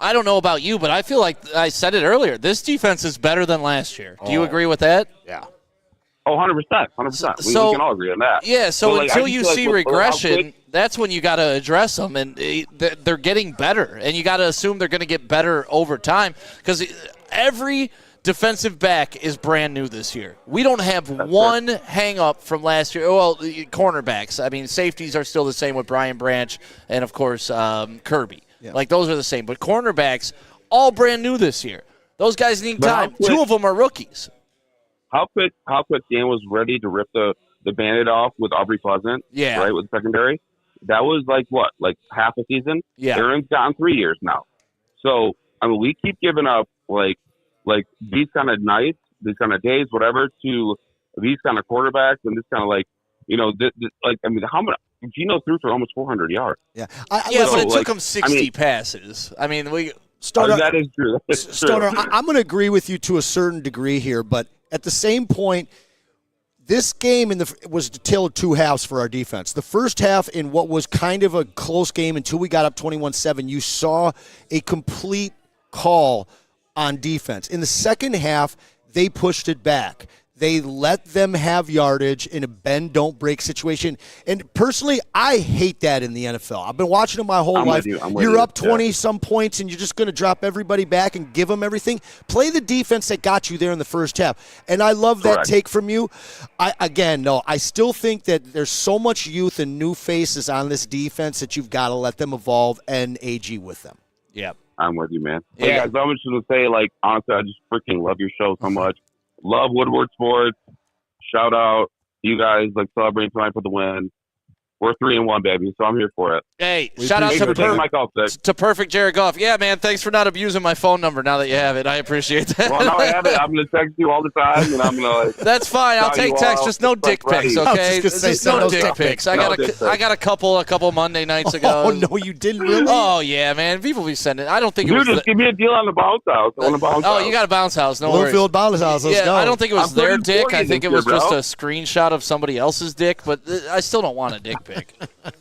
I don't know about you, but I feel like I said it earlier. This defense is better than last year. Do you agree with that? Yeah. Oh, 100%. 100%. We can all agree on that. Yeah, so But, until you see regression, quick, that's when you got to address them, and they're getting better, and you got to assume they're going to get better over time because every defensive back is brand new this year. We don't have one hang-up from last year. Well, cornerbacks. I mean, safeties are still the same with Brian Branch and, of course, Kirby. Yeah. Like, those are the same. But cornerbacks, all brand new this year. Those guys need time. Two of them are rookies. How quick Dan was ready to rip the Band-Aid off with Aubrey Pleasant, right, with the secondary? That was like half a season? Yeah. Aaron's gotten 3 years now. So, I mean, we keep giving up, like these kind of nights, these kind of days, whatever, to these kind of quarterbacks and this kind of how many? Geno threw for almost 400 yards. Yeah, but it took him 60 passes. I mean, Stoner, that is true. Stoner, I'm going to agree with you to a certain degree here, but at the same point, this game was the tale of two halves for our defense. The first half, in what was kind of a close game until we got up 21-7, you saw a complete call on defense. In the second half, they pushed it back. They let them have yardage in a bend, don't break situation. And personally, I hate that in the NFL. I've been watching it my whole life. You're up 20-some points, and you're just going to drop everybody back and give them everything. Play the defense that got you there in the first half. And I love that take from you. I still think that there's so much youth and new faces on this defense that you've got to let them evolve and AG with them. Yeah. I'm with you, man. Hey, guys, I'm just going to say, honestly, I just freaking love your show so much. Love Woodward Sports. Shout out you guys, celebrating tonight for the win. We're 3-1, baby, so I'm here for it. Hey, shout out to Perfect Jared Goff. Yeah, man, thanks for not abusing my phone number now that you have it. I appreciate that. Well, now I have it. I'm going to text you all the time, and I'm going to That's fine. I'll take text. Just no dick pics, okay? Just no dick pics. I got a couple Monday nights ago. Oh, no, you didn't really? Oh, yeah, man. People be sending. I don't think it was. Just give me a deal on the bounce house. You got a bounce house. No worries. Bluefield bounce house. Let's go. I don't think it was their dick. I think it was just a screenshot of somebody else's dick, but I still don't want a dick pic.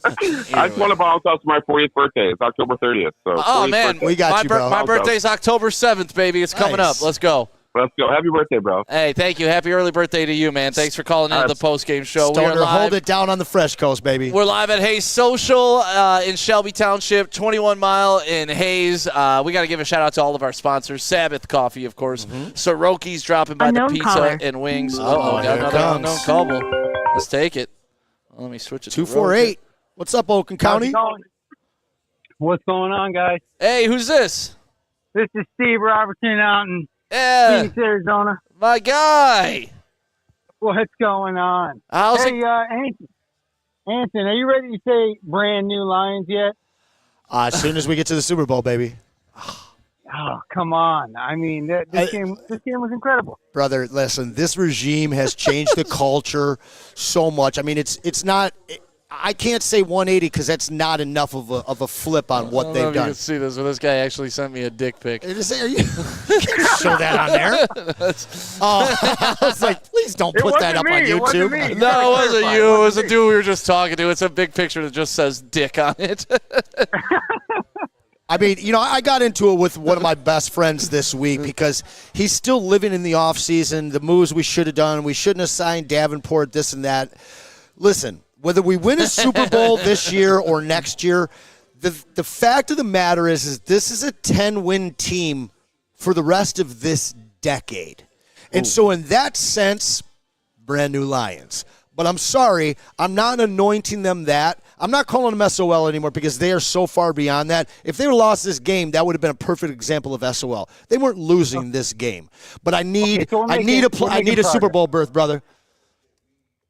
I just want to bounce out for my 40th birthday. It's October 30th. So man. We got you, bro. My birthday's October 7th, baby. It's coming up. Let's go. Let's go. Happy birthday, bro. Hey, thank you. Happy early birthday to you, man. Thanks for calling into the postgame show. Stoner, we are live. hold it down on the Fresh Coast, baby. We're live at Hayes Social in Shelby Township, 21 Mile in Hayes. We got to give a shout-out to all of our sponsors. Sabbath Coffee, of course. Soroki's dropping by the pizza and wings. Got another unknown call. Let's take it. Let me switch it 248. What's up, Oakland County? What's going on, guys? Hey, who's this? This is Steve Robertson out in Phoenix, Arizona. My guy. What's going on? Anthony, are you ready to say brand new Lions yet? As soon as we get to the Super Bowl, baby. Oh, come on. I mean, this game was incredible. Brother, listen, this regime has changed the culture so much. I mean, it's not I can't say 180 because that's not enough of a flip on what they've done. You can see this, but this guy actually sent me a dick pic. You can't show that on there. I was like, please don't put that up on YouTube. No, it wasn't you. It was a dude we were just talking to. It's a big picture that just says dick on it. I mean, I got into it with one of my best friends this week because he's still living in the offseason, the moves we should have done. We shouldn't have signed Davenport, this and that. Listen, whether we win a Super Bowl this year or next year, the fact of the matter is this is a 10-win team for the rest of this decade. And so in that sense, brand new Lions. But I'm sorry, I'm not anointing them that. I'm not calling them SOL anymore because they are so far beyond that. If they would have lost this game, that would have been a perfect example of SOL. They weren't losing this game. But I need a Super Bowl berth, brother.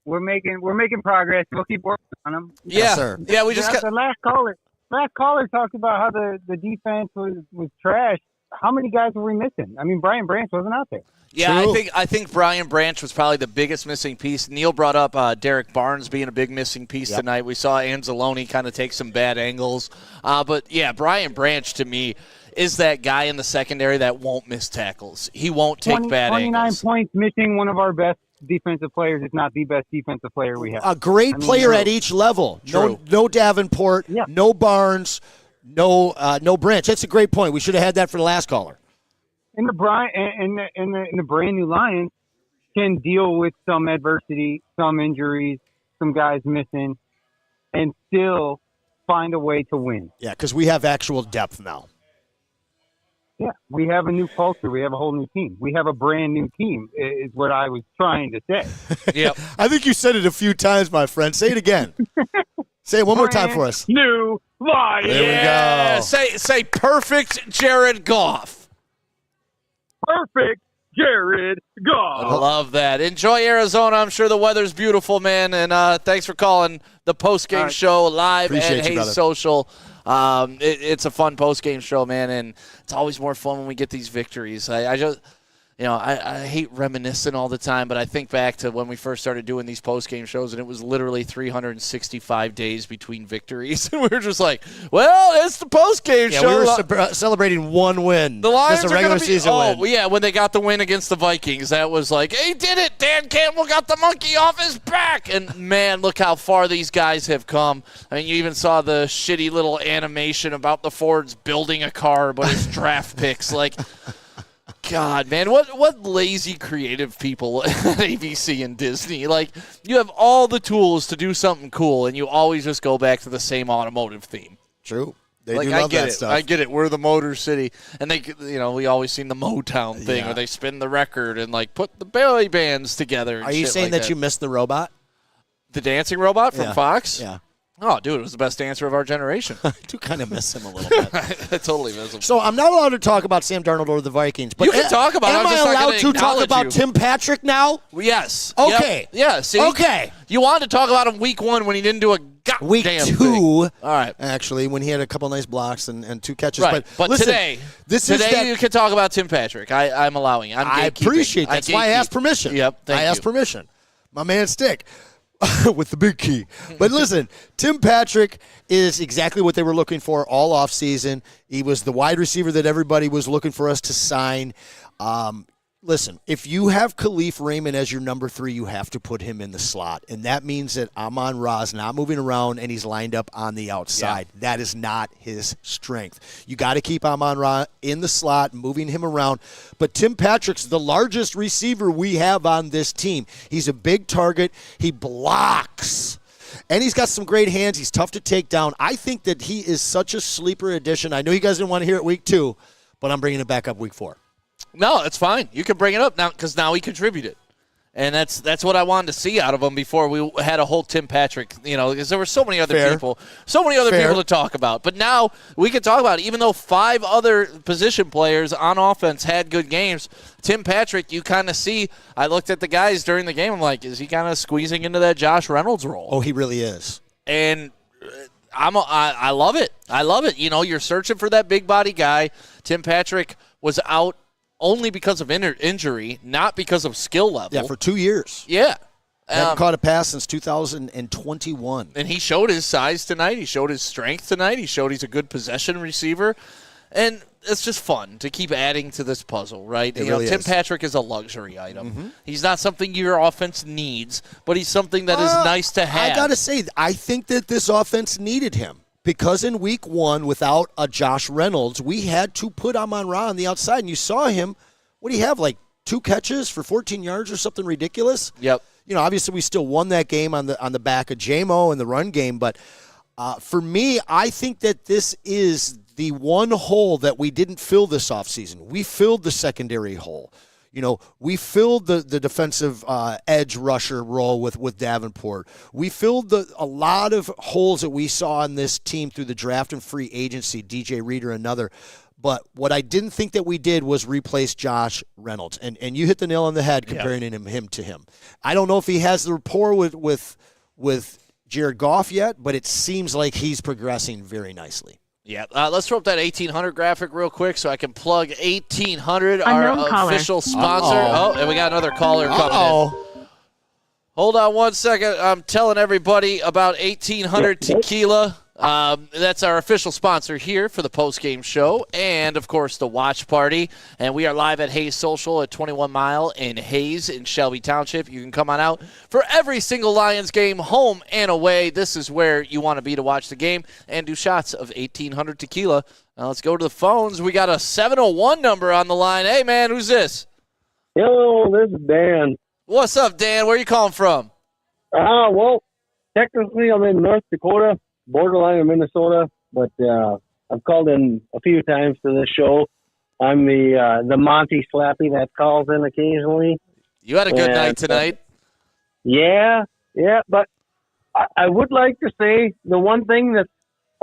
We're making progress. We'll keep working on them. Yeah, yes, sir. Yeah, we just got the last caller talked about how the defense was trash. How many guys were we missing? I mean, Brian Branch wasn't out there. Yeah, I think Brian Branch was probably the biggest missing piece. Neil brought up Derek Barnes being a big missing piece tonight. We saw Anzalone kind of take some bad angles. But, yeah, Brian Branch, to me, is that guy in the secondary that won't miss tackles. He won't take bad 29 angles. 29 points, missing one of our best defensive players, if not the best defensive player we have. A great player at each level. No Davenport, no Barnes, no Branch. That's a great point. We should have had that for the last caller. In the brand new Lions, can deal with some adversity, some injuries, some guys missing, and still find a way to win. Yeah, because we have actual depth now. Yeah, we have a new culture. We have a whole new team. We have a brand new team, is what I was trying to say. Yep. I think you said it a few times, my friend. Say it again. Say it one more time for us. New Lions. There we go. Say perfect Jared Goff. Perfect Jared Goff. I love that. Enjoy Arizona. I'm sure the weather's beautiful, man. And thanks for calling the post-game show live Appreciate at you, Hayes brother. Social. It's a fun post-game show, man, and it's always more fun when we get these victories. I hate reminiscing all the time, but I think back to when we first started doing these post-game shows, and it was literally 365 days between victories. And we were just like, well, it's the post-game show. We were celebrating one win. The Lions Just a are regular gonna be, season win. yeah, when they got the win against the Vikings, that was like, he did it. Dan Campbell got the monkey off his back. And, man, look how far these guys have come. I mean, you even saw the shitty little animation about the Fords building a car, but it's draft picks. Like, God, man, what lazy creative people at ABC and Disney. Like, you have all the tools to do something cool, and you always just go back to the same automotive theme. True. They Like, do love I get that it. stuff. I get it. We're the Motor City, and we always seen the Motown thing, Yeah. where they spin the record and like put the belly bands together. And Are you shit saying like that you missed the robot? the dancing robot from Yeah. Fox? Yeah. Oh, dude, it was the best dancer of our generation. I do kind of miss him a little bit. I totally miss him. So I'm not allowed to talk about Sam Darnold or the Vikings. But You can talk about it. Am I'm just I not allowed gonna to talk acknowledge about you. Tim Patrick now? Yes. Okay. Yep. Yeah. See. Okay. You wanted to talk about him week 1 when he didn't do a goddamn Week thing. 2, All right. actually, when he had a couple nice blocks and 2 catches. Right. But listen, today you can talk about Tim Patrick. I'm allowing. I gatekeeping. appreciate that. That's why I asked gatekeep. permission. Yep. Thank I asked you. permission. My man Stick with the big key. But listen, Tim Patrick is exactly what they were looking for all offseason. He was the wide receiver that everybody was looking for us to sign. Listen, if you have Khalif Raymond as your number 3, you have to put him in the slot. And that means that Amon-Ra's not moving around and he's lined up on the outside. Yeah. That is not his strength. You got to keep Amon-Ra in the slot, moving him around. But Tim Patrick's the largest receiver we have on this team. He's a big target. He blocks. And he's got some great hands. He's tough to take down. I think that he is such a sleeper addition. I know you guys didn't want to hear it week 2, but I'm bringing it back up week 4. No, it's fine. You can bring it up now because now he contributed. And that's what I wanted to see out of him before we had a whole Tim Patrick, because there were so many other people to talk about. But now we can talk about it. Even though 5 other position players on offense had good games, Tim Patrick, you kind of see, I looked at the guys during the game, I'm like, is he kind of squeezing into that Josh Reynolds role? Oh, he really is. And I love it. I love it. You're searching for that big body guy. Tim Patrick was out only because of injury, not because of skill level. Yeah, for 2 years. Yeah. Haven't caught a pass since 2021. And he showed his size tonight. He showed his strength tonight. He showed he's a good possession receiver. And it's just fun to keep adding to this puzzle, right? It really Tim is. Patrick is a luxury item. Mm-hmm. He's not something your offense needs, but he's something that is nice to have. I got to say, I think that this offense needed him. Because in week 1, without a Josh Reynolds, we had to put Amon-Ra on the outside. And you saw him, what do you have, like 2 catches for 14 yards or something ridiculous? Yep. Obviously we still won that game on the back of J-Mo and the run game. But for me, I think that this is the one hole that we didn't fill this offseason. We filled the secondary hole. We filled the defensive edge rusher role with Davenport. We filled a lot of holes that we saw in this team through the draft and free agency, DJ Reader, another. But what I didn't think that we did was replace Josh Reynolds. And you hit the nail on the head comparing him to him. I don't know if he has the rapport with Jared Goff yet, but it seems like he's progressing very nicely. Yeah, let's throw up that 1800 graphic real quick so I can plug 1800, our official sponsor. Uh-oh. Oh, and we got another caller coming in. Hold on one second. I'm telling everybody about 1800 Tequila. That's our official sponsor here for the post-game show and, of course, the watch party. And we are live at Hayes Social at 21 Mile in Hayes in Shelby Township. You can come on out for every single Lions game, home and away. This is where you want to be to watch the game and do shots of 1800 Tequila. Now let's go to the phones. We got a 701 number on the line. Hey, man, who's this? Hello, this is Dan. What's up, Dan? Where are you calling from? Well, technically I'm in North Dakota, borderline of Minnesota, but I've called in a few times to this show. I'm the Monty Slappy that calls in occasionally. You had a good night tonight. Yeah, but I would like to say the one thing that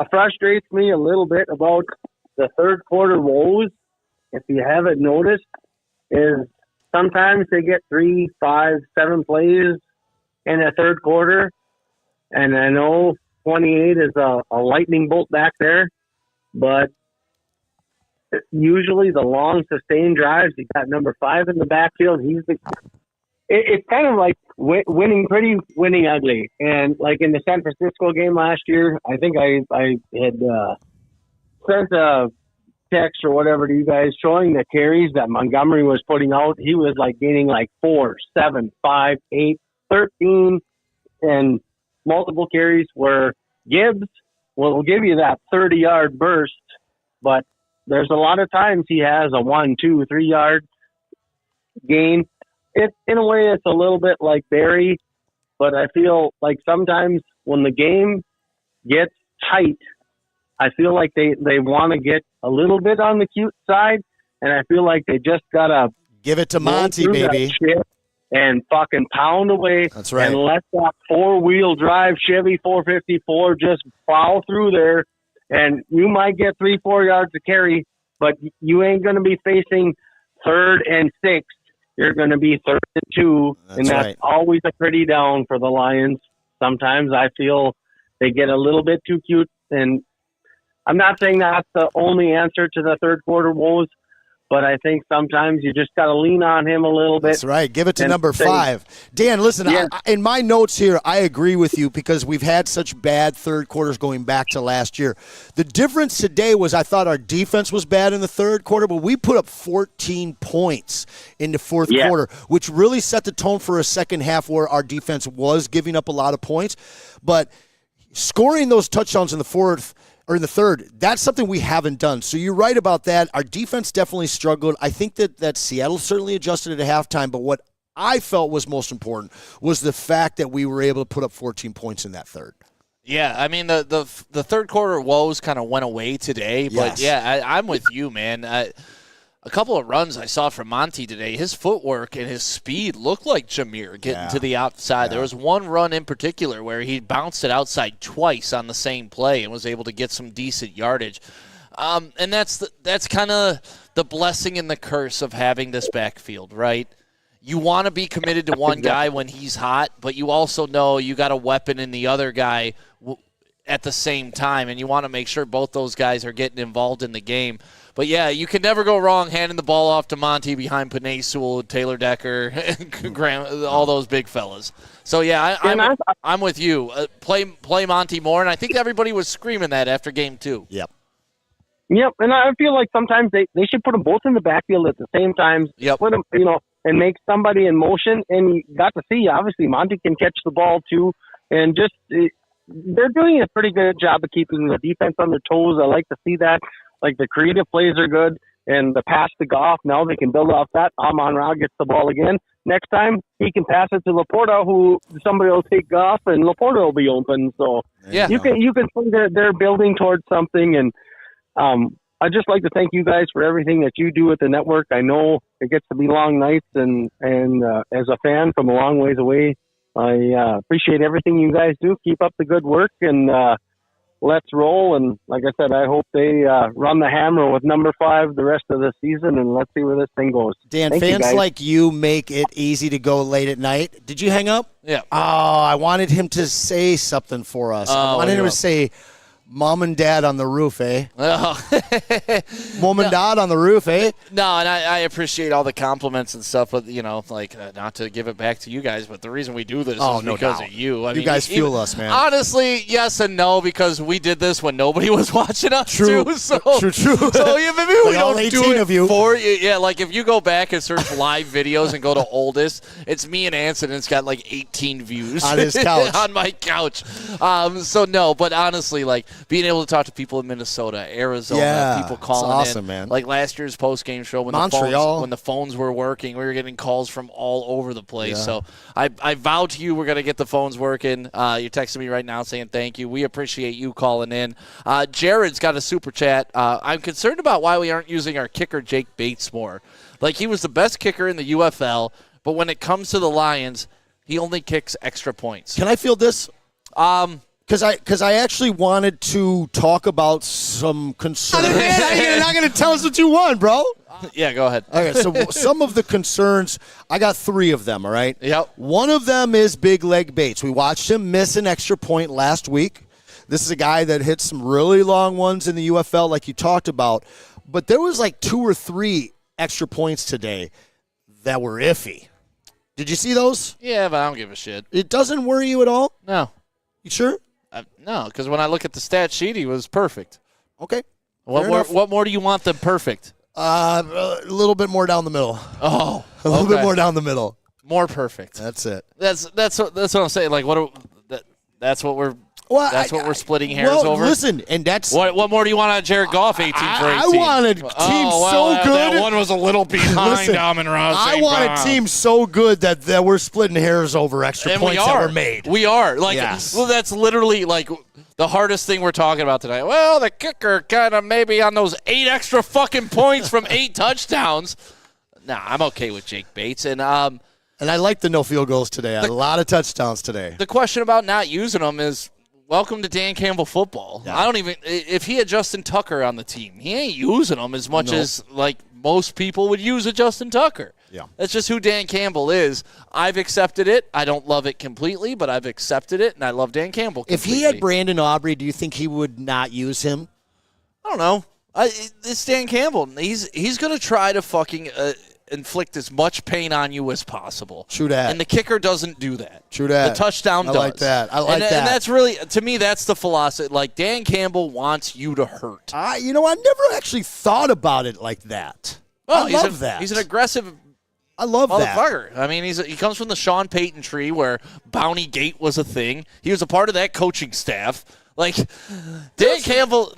frustrates me a little bit about the third quarter woes, if you haven't noticed, is sometimes they get 3, 5, 7 plays in the third quarter, and I know 28 is a lightning bolt back there, but usually the long sustained drives, you got number 5 in the backfield. It's kind of like winning pretty, winning ugly. And like in the San Francisco game last year, I think I had sent a text or whatever to you guys showing the carries that Montgomery was putting out. He was like gaining like 4, 7, 5, 8, 13, and multiple carries where Gibbs will give you that 30-yard burst, but there's a lot of times he has a 1, 2, 3 yard gain. In a way, it's a little bit like Barry, but I feel like sometimes when the game gets tight, I feel like they want to get a little bit on the cute side, and I feel like they just got to give it to Monty, baby, and fucking pound away. That's right. And let that four-wheel drive Chevy 454 just plow through there, and you might get 3-4 yards to carry, but you ain't going to be facing 3rd and 6. You're going to be 3rd and 2, and that's right. always a pretty down for the Lions. Sometimes I feel they get a little bit too cute, and I'm not saying that's the only answer to the third quarter woes, but I think sometimes you just got to lean on him a little bit. That's right. Give it to number 5. Dan, listen, Yeah. in my notes here, I agree with you because we've had such bad third quarters going back to last year. The difference today was I thought our defense was bad in the third quarter, but we put up 14 points in the fourth quarter, which really set the tone for a second half where our defense was giving up a lot of points. But scoring those touchdowns in the fourth or in the third, that's something we haven't done. So you're right about that. Our defense definitely struggled. I think that Seattle certainly adjusted at halftime, but what I felt was most important was the fact that we were able to put up 14 points in that third. Yeah, I mean, the third quarter woes kind of went away today, but I'm with you, man. A couple of runs I saw from Monty today, his footwork and his speed looked like Jameer getting to the outside. There was one run in particular where he bounced it outside twice on the same play and was able to get some decent yardage. And that's kind of the blessing and the curse of having this backfield, right? You want to be committed to one guy when he's hot, but you also know you got a weapon in the other guy at the same time, and you want to make sure both those guys are getting involved in the game. But, yeah, you can never go wrong handing the ball off to Monty behind Panay Sewell, Taylor Decker, all those big fellas. So, yeah, I'm with you. Play Monty more, and I think everybody was screaming that after game 2. Yep, and I feel like sometimes they should put them both in the backfield at the same time. Yep. Put them, and make somebody in motion. And you got to see, obviously, Monty can catch the ball too. And just they're doing a pretty good job of keeping the defense on their toes. I like to see that. Like the creative plays are good, and the pass to Goff, now they can build off that. Amon-Ra gets the ball again. Next time, he can pass it to Laporta, who somebody will take Goff, and Laporta will be open. So you can see that they're building towards something. And I'd just like to thank you guys for everything that you do at the network. I know it gets to be long nights, and as a fan from a long ways away, I appreciate everything you guys do. Keep up the good work, and let's roll. And like I said, I hope they run the hammer with number 5 the rest of the season, and let's see where this thing goes. Dan, Thank fans you, like you make it easy to go late at night. Did you hang up? Yeah. Oh, I wanted him to say something for us. I wanted him to say, Mom and Dad on the roof, eh? Oh. Mom and Dad on the roof, eh? No, and I appreciate all the compliments and stuff, but, not to give it back to you guys, but the reason we do this is because of you. I mean, guys fuel us, man. Honestly, yes and no, because we did this when nobody was watching us, True. too. So, True. So yeah, maybe we all don't 18 do it of you. for you. Yeah, like if you go back and search live videos and go to oldest, it's me and Anson, and it's got like 18 views. On his couch. On my couch. So, no, but honestly, like, being able to talk to people in Minnesota, Arizona, people calling it's awesome, in. Man. Like last year's post-game show when the phones were working, we were getting calls from all over the place. Yeah. So I vow to you we're going to get the phones working. You're texting me right now saying thank you. We appreciate you calling in. Jared's got a super chat. I'm concerned about why we aren't using our kicker, Jake Bates, more. Like, he was the best kicker in the UFL, but when it comes to the Lions, he only kicks extra points. Can I feel this? Because I actually wanted to talk about some concerns. You're not going to tell us what you want, bro. Yeah, go ahead. Okay, so some of the concerns, I got 3 of them, all right? Yep. One of them is Big Leg Bates. We watched him miss an extra point last week. This is a guy that hit some really long ones in the UFL like you talked about. But there was like 2 or 3 extra points today that were iffy. Did you see those? Yeah, but I don't give a shit. It doesn't worry you at all? No. You sure? No, because when I look at the stat sheet, he was perfect. Okay. What more do you want than perfect? A little bit more down the middle. Oh, a little bit more down the middle. More perfect. That's it. That's what I'm saying. Like that's what we're we're splitting hairs over. Listen, and that's what more do you want out of Jared Goff? 18 for 18. I wanted teams so good. That one was a little behind Amon-Ra. I wanted teams so good that we're splitting hairs over extra points that were made. We are yes. Well, that's literally like the hardest thing we're talking about tonight. Well, the kicker kind of maybe on those 8 extra fucking points from 8 touchdowns. Nah, I'm okay with Jake Bates and I like the no field goals today. A lot of touchdowns today. The question about not using them is, welcome to Dan Campbell football. Yeah. I don't even – if he had Justin Tucker on the team, he ain't using them as much as, like, most people would use a Justin Tucker. Yeah. That's just who Dan Campbell is. I've accepted it. I don't love it completely, but I've accepted it, and I love Dan Campbell completely. If he had Brandon Aubrey, do you think he would not use him? I don't know. It's Dan Campbell. He's going to try to fucking inflict as much pain on you as possible. True that. And the kicker doesn't do that. True that. The touchdown does. I like that. And that's really, to me, that's the philosophy. Like, Dan Campbell wants you to hurt. I never actually thought about it like that. I love that. He's an aggressive I love motherfucker. that. I mean, he comes from the Sean Payton tree where Bounty Gate was a thing. He was a part of that coaching staff. Like, Dan Campbell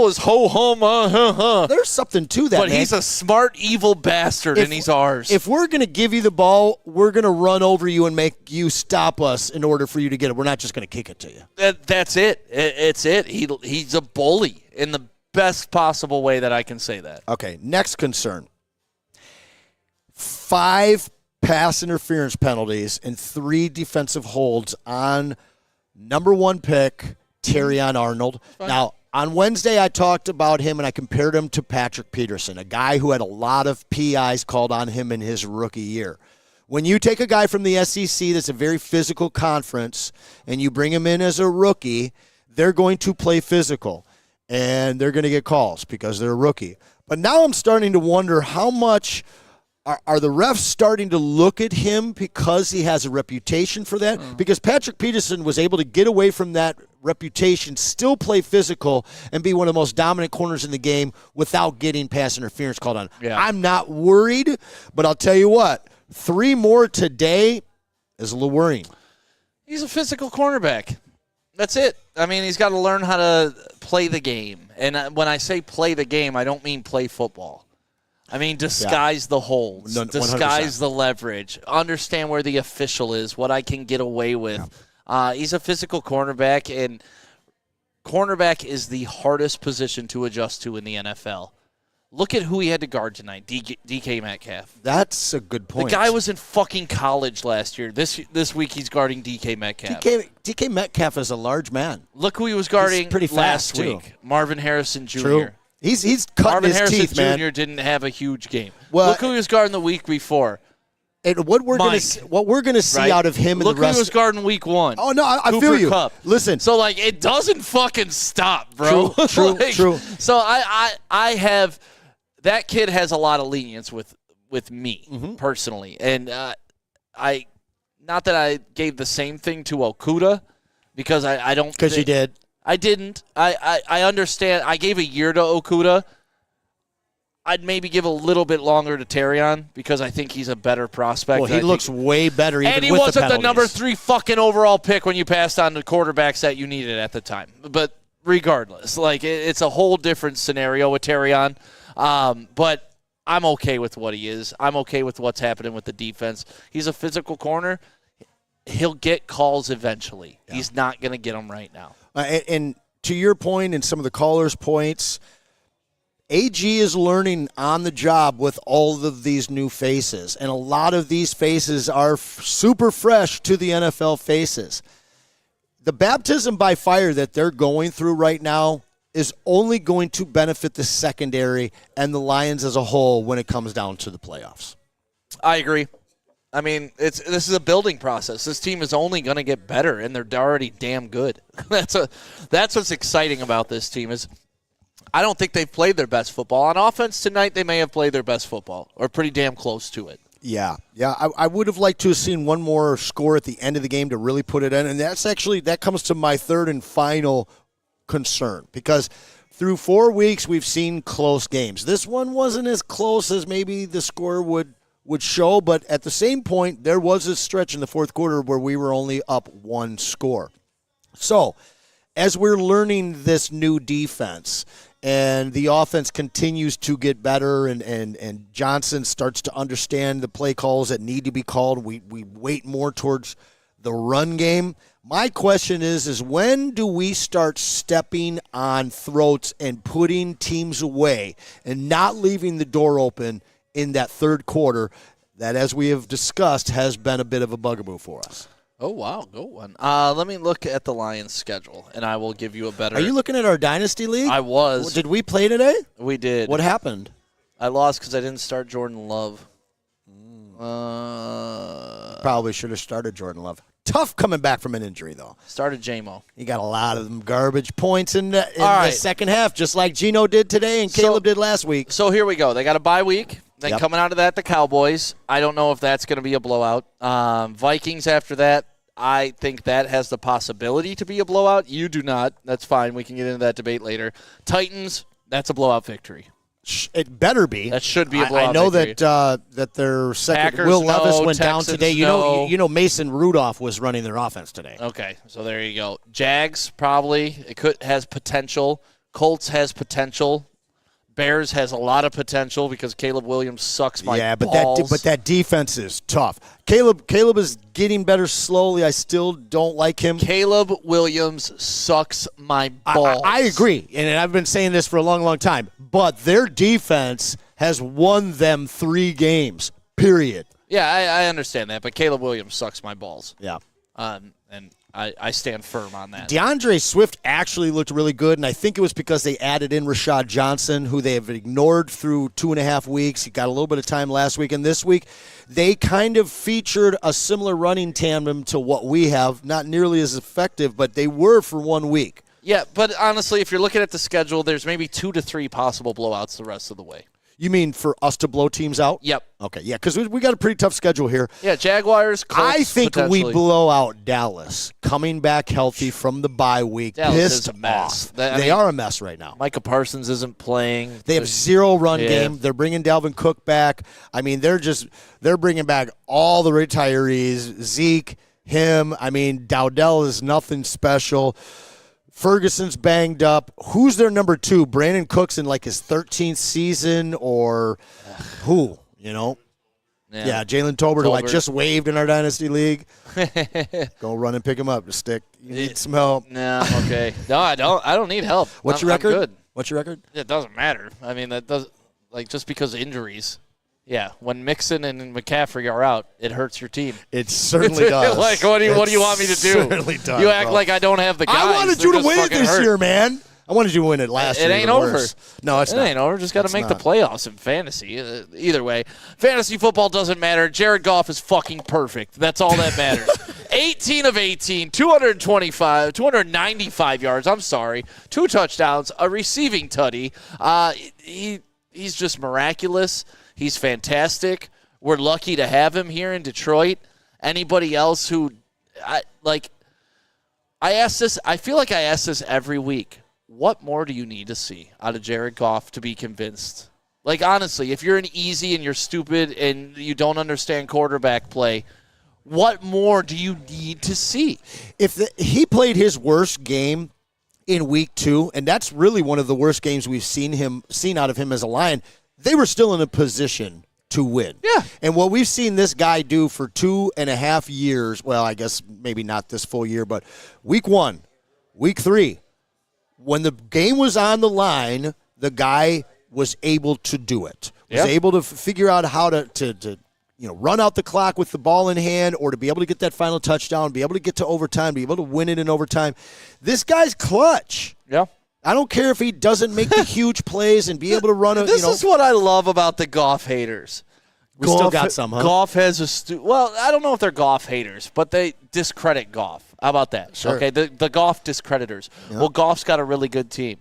is ho-hum, There's something to that, but man. he's a smart, evil bastard, and he's ours. If we're going to give you the ball, we're going to run over you and make you stop us in order for you to get it. We're not just going to kick it to you. That's it. It's it. He's a bully in the best possible way that I can say that. Okay, next concern. 5 pass interference penalties and 3 defensive holds on number 1 pick, Terrion Arnold. Now, on Wednesday, I talked about him, and I compared him to Patrick Peterson, a guy who had a lot of PIs called on him in his rookie year. When you take a guy from the SEC that's a very physical conference and you bring him in as a rookie, they're going to play physical, and they're going to get calls because they're a rookie. But now I'm starting to wonder how much are the refs starting to look at him because he has a reputation for that? Because Patrick Peterson was able to get away from that reputation, still play physical, and be one of the most dominant corners in the game without getting pass interference called on. Yeah. I'm not worried, but I'll tell you what, 3 more today is a little worrying. He's a physical cornerback. That's it. I mean, he's got to learn how to play the game. And when I say play the game, I don't mean play football. I mean, disguise the holds, disguise 100%. The leverage, understand where the official is, what I can get away with. Yeah. He's a physical cornerback, and cornerback is the hardest position to adjust to in the NFL. Look at who he had to guard tonight, DK Metcalf. That's a good point. The guy was in fucking college last year. This week he's guarding DK Metcalf. DK Metcalf is a large man. Look who he was guarding last week, Marvin Harrison Jr. True. He's cutting Marvin his Harrison teeth, man. Jr. didn't have a huge game. Well, look who he was guarding the week before. And what we're going to see out of him in the rest. Look who he was guarding week 1. Oh no, I Cooper feel you. Kupp. Listen, so like it doesn't fucking stop, bro. True. So I have that kid has a lot of lenience with me personally, and I not that I gave the same thing to Okudah because I don't because you did. I didn't. I understand. I gave a year to Okudah. I'd maybe give a little bit longer to Terrion because I think he's a better prospect. Well, he looks way better even with the penalties. And he wasn't the number 3 fucking overall pick when you passed on the quarterbacks that you needed at the time. But regardless. Like, it's a whole different scenario with Terrion. But I'm okay with what he is. I'm okay with what's happening with the defense. He's a physical corner. He'll get calls eventually. Yeah. He's not going to get them right now. And to your point and some of the callers' points, AG is learning on the job with all of these new faces. And a lot of these faces are super fresh to the NFL faces. The baptism by fire that they're going through right now is only going to benefit the secondary and the Lions as a whole when it comes down to the playoffs. I agree. I mean, this is a building process. This team is only going to get better, and they're already damn good. That's what's exciting about this team is I don't think they've played their best football. On offense tonight, they may have played their best football or pretty damn close to it. Yeah. I would have liked to have seen one more score at the end of the game to really put it in, and that comes to my third and final concern because through 4 weeks we've seen close games. This one wasn't as close as maybe the score would show, but at the same point, there was a stretch in the fourth quarter where we were only up one score. So, as we're learning this new defense and the offense continues to get better and Johnson starts to understand the play calls that need to be called, we wait more towards the run game. My question is when do we start stepping on throats and putting teams away and not leaving the door open in that third quarter that, as we have discussed, has been a bit of a bugaboo for us? Oh, wow. Go one. Let me look at the Lions' schedule, and I will give you a better... Are you looking at our Dynasty League? I was. Did we play today? We did. What happened? I lost because I didn't start Jordan Love. Probably should have started Jordan Love. Tough coming back from an injury, though. Started J-Mo. He got a lot of them garbage points in the second half, just like Gino did today and Caleb did last week. So here we go. They got a bye week. Then coming out of that, the Cowboys. I don't know if that's going to be a blowout. Vikings after that. I think that has the possibility to be a blowout. You do not. That's fine. We can get into that debate later. Titans, that's a blowout victory. It better be. That should be a blowout I know victory. that their second Packers, Will Levis went Texans, down today. You know Mason Rudolph was running their offense today. Okay, so there you go. Jags probably has potential. Colts has potential. Bears has a lot of potential because Caleb Williams sucks my balls. But that defense is tough. Caleb is getting better slowly. I still don't like him. Caleb Williams sucks my balls. I agree, and I've been saying this for a long, long time. But their defense has won them 3 games, period. Yeah, I understand that, but Caleb Williams sucks my balls. Yeah. And I stand firm on that. DeAndre Swift actually looked really good, and I think it was because they added in Rashad Johnson, who they have ignored through 2.5 weeks. He got a little bit of time last week, and this week they kind of featured a similar running tandem to what we have. Not nearly as effective, but they were for 1 week. Yeah, but honestly, if you're looking at the schedule, there's maybe 2 to 3 possible blowouts the rest of the way. You mean for us to blow teams out? Yep. Okay, yeah, because we got a pretty tough schedule here. Yeah, Jaguars, Colts, I think we blow out Dallas, coming back healthy from the bye week. Dallas pissed is a mess. off. They are a mess right now. Micah Parsons isn't playing. They have 0 run game. They're bringing Dalvin Cook back. I mean, they're bringing back all the retirees. Zeke, him. I mean, Dowdell is nothing special. Ferguson's banged up. Who's their number 2? Brandon Cook's in like his 13th season, or who? You know? Yeah, Jalen Tolbert, who I just waived in our Dynasty League. Go run and pick him up. Stick. You need some help. No, okay. No, I don't need help. What's your record? I'm good. What's your record? It doesn't matter. I mean, that does just because of injuries. Yeah, when Mixon and McCaffrey are out, it hurts your team. It certainly does. Like, what do you want me to do? Certainly does. You act like I don't have the guys. I wanted you to win it this year, man. I wanted you to win it last year. It ain't over. No, it's not. It ain't over. Just got to make the playoffs in fantasy. Either way, fantasy football doesn't matter. Jared Goff is fucking perfect. That's all that matters. 18 of 18, 295 yards. I'm sorry. 2 touchdowns, a receiving tutty. He's just miraculous. He's fantastic. We're lucky to have him here in Detroit. Anybody else who, I ask this. I feel like I ask this every week. What more do you need to see out of Jared Goff to be convinced? Like, honestly, if you're an easy and you're stupid and you don't understand quarterback play, what more do you need to see? If he played his worst game in week 2, and that's really one of the worst games we've seen out of him as a Lion. They were still in a position to win. Yeah. And what we've seen this guy do for 2.5 years, well, I guess maybe not this full year, but week 1, week 3, when the game was on the line, the guy was able to do it. Was able to figure out how to run out the clock with the ball in hand, or to be able to get that final touchdown, be able to get to overtime, be able to win it in overtime. This guy's clutch. Yeah. I don't care if he doesn't make the huge plays and be able to run a. This is what I love about the Goff haters. We still got some, huh? Goff has well, I don't know if they're Goff haters, but they discredit Goff. How about that? Sure. Okay, the Goff discreditors. Yeah. Well, Goff's got a really good team.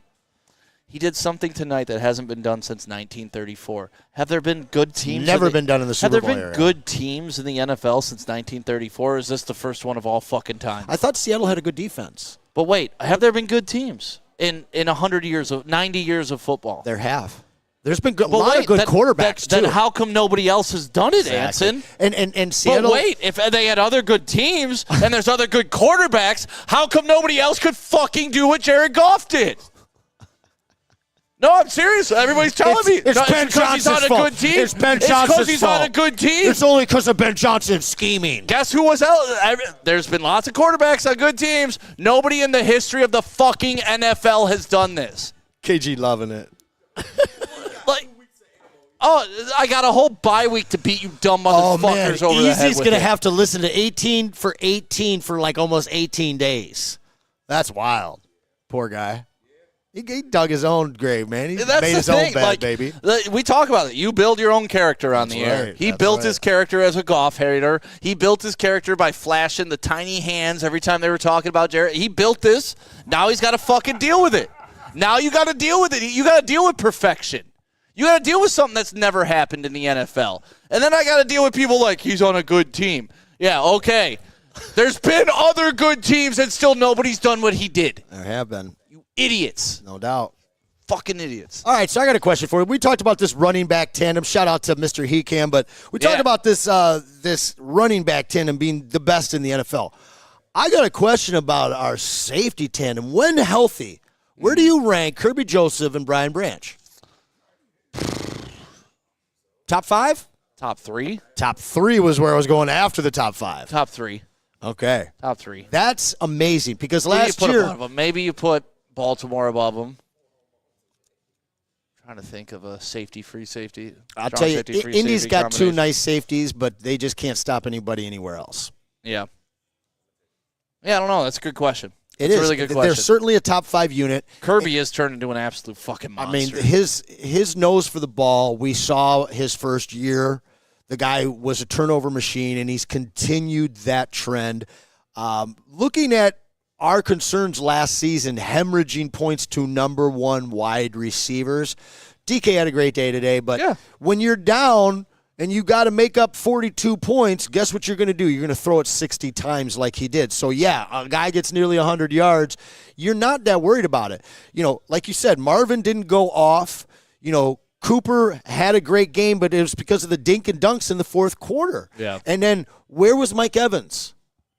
He did something tonight that hasn't been done since 1934. Have there been good teams? Never been done in the Super Bowl Have there been good teams in the NFL since 1934? Or is this the first one of all fucking time? I thought Seattle had a good defense. But wait, have there been good teams in 100 years of 90 years of football? There have. There's been a lot of good quarterbacks, too. Then how come nobody else has done it, Anson? And Seattle. But wait, if they had other good teams and there's other good quarterbacks, how come nobody else could fucking do what Jared Goff did? No, I'm serious. Everybody's telling me. It's Ben because he's on a good team. It's Ben Johnson's fault. It's because he's on a good team. It's only because of Ben Johnson scheming. Guess who was out? There's been lots of quarterbacks on good teams. Nobody in the history of the fucking NFL has done this. KG loving it. I got a whole bye week to beat you dumb motherfuckers over the head Easy's going to have to listen to 18 for 18 for like almost 18 days. That's wild. Poor guy. He dug his own grave, man. He made his own bed, baby. We talk about it. You build your own character on the air. He built his character as a Goff hater. He built his character by flashing the tiny hands every time they were talking about Jared. He built this. Now he's got to fucking deal with it. Now you got to deal with it. You got to deal with perfection. You got to deal with something that's never happened in the NFL. And then I got to deal with people like, he's on a good team. Yeah, okay. There's been other good teams and still nobody's done what he did. There have been. You idiots. No doubt. Fucking idiots. All right, so I got a question for you. We talked about this running back tandem. Shout out to Mr. Hecam, but we talked about this this running back tandem being the best in the NFL. I got a question about our safety tandem. When healthy, where do you rank Kirby Joseph and Brian Branch? Top 5? Top 3. Top 3 was where I was going after the top 5. Top 3. Okay. Top 3. That's amazing because last year. Maybe you put Baltimore above them. Trying to think of a free safety. I'll tell you, Indy's got 2 nice safeties, but they just can't stop anybody anywhere else. Yeah. Yeah, I don't know. That's a good question. It's a really good question. They're certainly a top 5 unit. Kirby has turned into an absolute fucking monster. I mean, his nose for the ball, we saw his first year. The guy was a turnover machine, and he's continued that trend. Looking at our concerns last season, hemorrhaging points to number 1 wide receivers, DK had a great day today, but when you're down and you got to make up 42 points, guess what you're going to do? You're going to throw it 60 times like he did. So, yeah, a guy gets nearly 100 yards. You're not that worried about it. Like you said, Marvin didn't go off. Cooper had a great game, but it was because of the dink and dunks in the fourth quarter. Yeah. And then where was Mike Evans?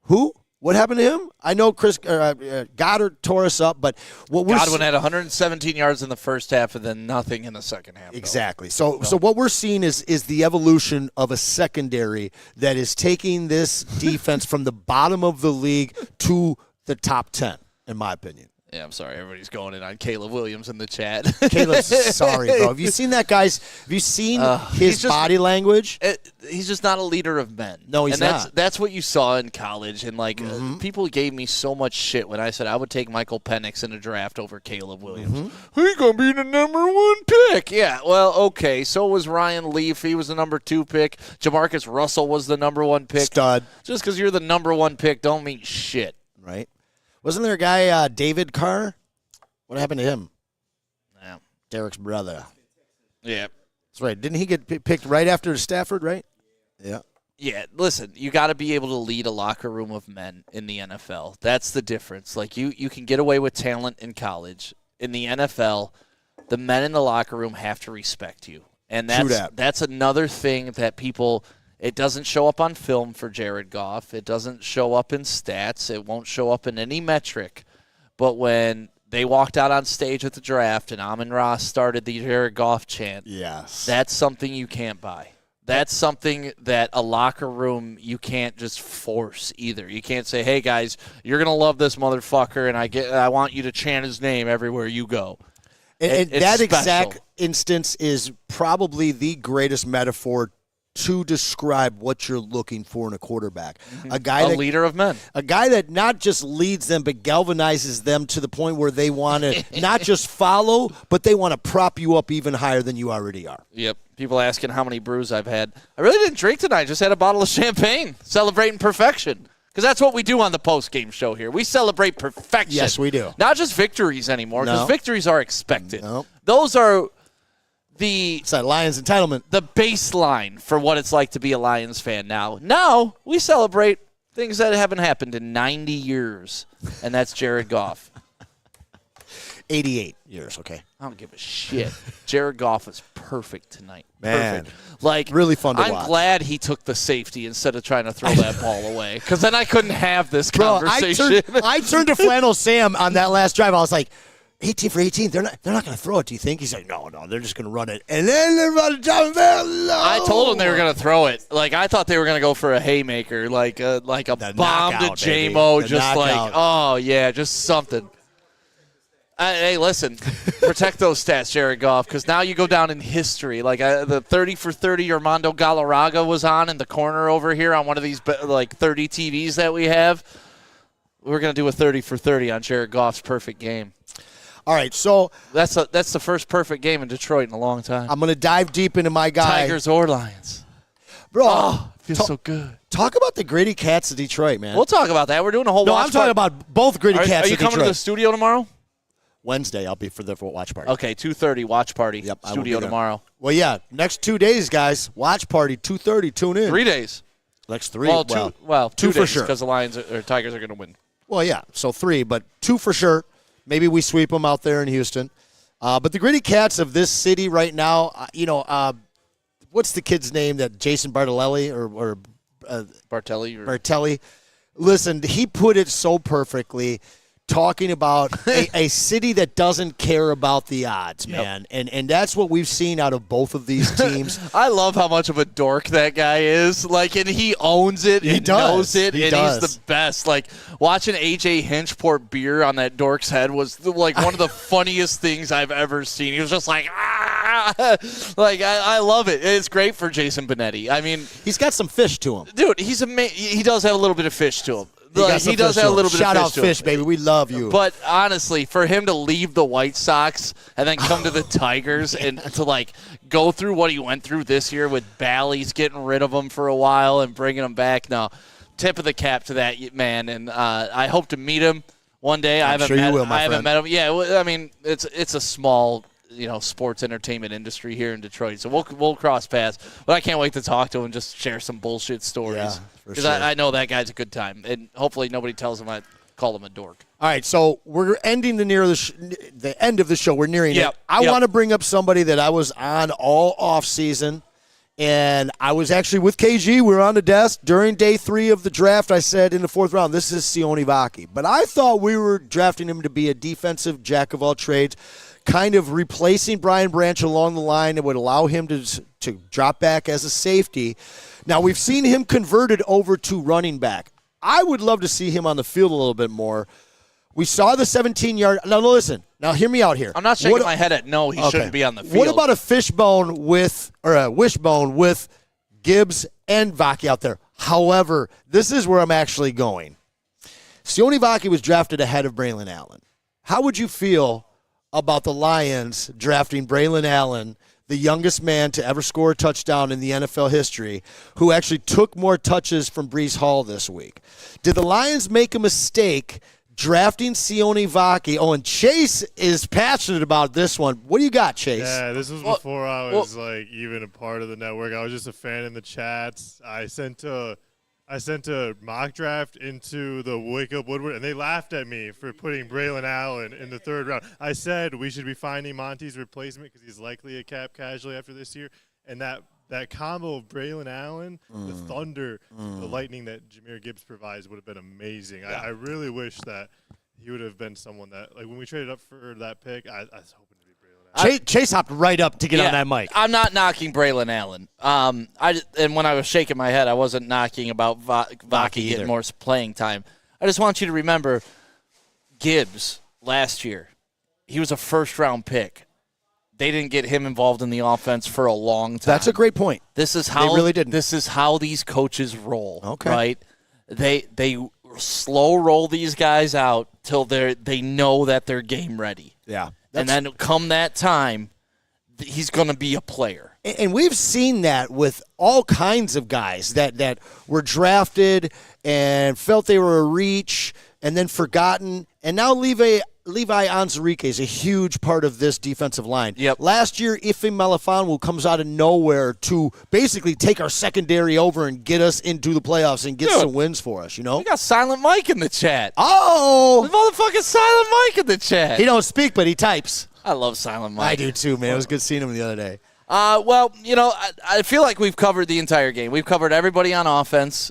Who? What happened to him? I know Goddard tore us up, but Godwin had 117 yards in the first half and then nothing in the second half. Exactly. So what we're seeing is the evolution of a secondary that is taking this defense from the bottom of the league to the top 10, in my opinion. Yeah, I'm sorry. Everybody's going in on Caleb Williams in the chat. Caleb's sorry, bro. Have you seen that, guys? Have you seen his body language? He's just not a leader of men. No, he's not. That's what you saw in college. And, people gave me so much shit when I said I would take Michael Penix in a draft over Caleb Williams. He's going to be the number 1 pick. Yeah, well, okay. So was Ryan Leaf. He was the number 2 pick. Jamarcus Russell was the number 1 pick. Stud. Just because you're the number 1 pick don't mean shit. Right. Wasn't there a guy, David Carr? What happened to him? Yeah. Derek's brother. Yeah. That's right. Didn't he get picked right after Stafford, right? Yeah. Yeah, listen, you got to be able to lead a locker room of men in the NFL. That's the difference. Like, you can get away with talent in college. In the NFL, the men in the locker room have to respect you. And that's another thing that people – it doesn't show up on film for Jared Goff. It doesn't show up in stats. It won't show up in any metric. But when they walked out on stage at the draft and Amon-Ra started the Jared Goff chant. Yes. That's something you can't buy. That's something that a locker room you can't just force either. You can't say, hey, guys, you're going to love this motherfucker, and I want you to chant his name everywhere you go. And that special. exact instance is probably the greatest metaphor to describe what you're looking for in a quarterback. A leader of men. A guy that not just leads them but galvanizes them to the point where they want to not just follow, but they want to prop you up even higher than you already are. Yep. People asking how many brews I've had. I really didn't drink tonight. Just had a bottle of champagne, celebrating perfection. Because that's what we do on the post-game show here. We celebrate perfection. Yes, we do. Not just victories anymore, because victories are expected. No. Those are it's that Lions entitlement. The baseline for what it's like to be a Lions fan now. Now, we celebrate things that haven't happened in 90 years, and that's Jared Goff. 88 years, okay. I don't give a shit. Jared Goff was perfect tonight. Man. Perfect. Like, really fun to watch. I'm glad he took the safety instead of trying to throw that ball away, because then I couldn't have this conversation. I turned to Flannel Sam on that last drive. I was like, 18 for 18. They're not going to throw it, do you think? He's like, no, they're just going to run it. And then they're running down there. No. I told them they were going to throw it. Like, I thought they were going to go for a haymaker, like a bomb knockout, to JMO, baby. just knockout. like, oh, yeah, just something. Hey, listen, protect those stats, Jared Goff, because now you go down in history. Like the 30 for 30 Armando Galarraga was on in the corner over here on one of these 30 TVs that we have. We're going to do a 30 for 30 on Jared Goff's perfect game. All right, so that's the first perfect game in Detroit in a long time. I'm going to dive deep into my guy. Tigers or Lions. Bro, feels so good. Talk about the gritty cats of Detroit, man. We'll talk about that. We're doing a whole watch I'm talking about both gritty cats of Detroit. Are you coming to the studio tomorrow? Wednesday, I'll be for the watch party. Okay, 2:30 watch party. Yep, studio tomorrow. Well, yeah, next 2 days, guys. Watch party, 2:30. Tune in. 3 days. Next 3. Well, two for days sure. Because the Lions or Tigers are going to win. Well, yeah, so 3, but 2 for sure. Maybe we sweep them out there in Houston. But the gritty cats of this city right now, what's the kid's name that Jason Bartelli or Bartelli? Listen, he put it so perfectly. Talking about a city that doesn't care about the odds, man. And that's what we've seen out of both of these teams. I love how much of a dork that guy is. Like, and he owns it and knows it, and he's the best. Like, watching A.J. Hinch pour beer on that dork's head was, like, one of the funniest things I've ever seen. He was just like, ah! Like, I love it. It's great for Jason Benetti. I mean, he's got some fish to him. Dude, he does have a little bit of fish to him. He does have a little bit of fish. Shout out Fish, baby. We love you. But honestly, for him to leave the White Sox and then come to the Tigers and to, like, go through what he went through this year with Bally's getting rid of him for a while and bringing him back, no, tip of the cap to that man. And I hope to meet him one day. I haven't met him. Yeah, I mean, it's a small sports entertainment industry here in Detroit. So we'll cross paths. But I can't wait to talk to him and just share some bullshit stories. Because sure. I know that guy's a good time. And hopefully nobody tells him I call him a dork. All right, so we're ending the end of the show. We're nearing it. I want to bring up somebody that I was on all off season. And I was actually with KG. We were on the desk during day 3 of the draft. I said in the 4th round, this is Sione Vaki. But I thought we were drafting him to be a defensive jack of all trades, kind of replacing Brian Branch along the line that would allow him to drop back as a safety. Now, we've seen him converted over to running back. I would love to see him on the field a little bit more. We saw the 17-yard. Now, listen. Now, hear me out here. I'm not shaking my head at no, he shouldn't be on the field. What about a wishbone with Gibbs and Vaki out there? However, this is where I'm actually going. Sione Vaki was drafted ahead of Braylon Allen. How would you feel about the Lions drafting Braylon Allen, the youngest man to ever score a touchdown in the NFL history, who actually took more touches from Breece Hall this week? Did the Lions make a mistake drafting Sione Vaki? Oh, and Chase is passionate about this one. What do you got, Chase? Yeah, this was before I was even a part of the network. I was just a fan in the chats. I sent a mock draft into the Wake Up Woodward, and they laughed at me for putting Braylon Allen in the 3rd round. I said we should be finding Monty's replacement because he's likely a cap casualty after this year. And that combo of Braylon Allen, the thunder, the lightning that Jahmyr Gibbs provides would have been amazing. Yeah. I really wish that he would have been someone that, like, when we traded up for that pick, I was hoping to be Braylon Allen. Chase hopped right up to get on that mic. I'm not knocking Braylon Allen. And when I was shaking my head, I wasn't knocking about Vaki getting more playing time. I just want you to remember Gibbs last year. He was a first-round pick. They didn't get him involved in the offense for a long time. That's a great point. This is how they really didn't. This is how these coaches roll. Okay. Right? They slow roll these guys out till they know that they're game ready. Yeah. And then come that time, he's going to be a player. And we've seen that with all kinds of guys that were drafted and felt they were a reach and then forgotten. And now Levi Onwuzurike is a huge part of this defensive line. Yep. Last year, Ife Melifonwu comes out of nowhere to basically take our secondary over and get us into the playoffs and get some wins for us, you know? We got Silent Mike in the chat. Oh! The motherfucking Silent Mike in the chat. He don't speak, but he types. I love Silent Mike. I do too, man. It was good seeing him the other day. Well, I feel like we've covered the entire game. We've covered everybody on offense.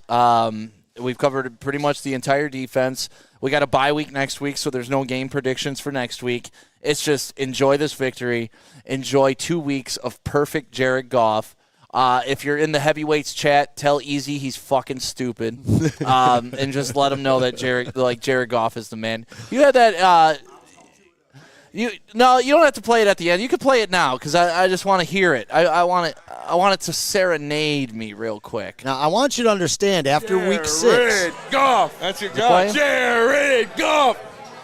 We've covered pretty much the entire defense. We got a bye week next week, so there's no game predictions for next week. It's just enjoy this victory. Enjoy 2 weeks of perfect Jared Goff. If you're in the heavyweights chat, tell Easy he's fucking stupid, and just let him know that Jared Goff is the man. You had that. You don't have to play it at the end. You can play it now because I just want to hear it. I want it to serenade me real quick. Now, I want you to understand, after week 6. Jared Goff. That's your guy. Jared Goff.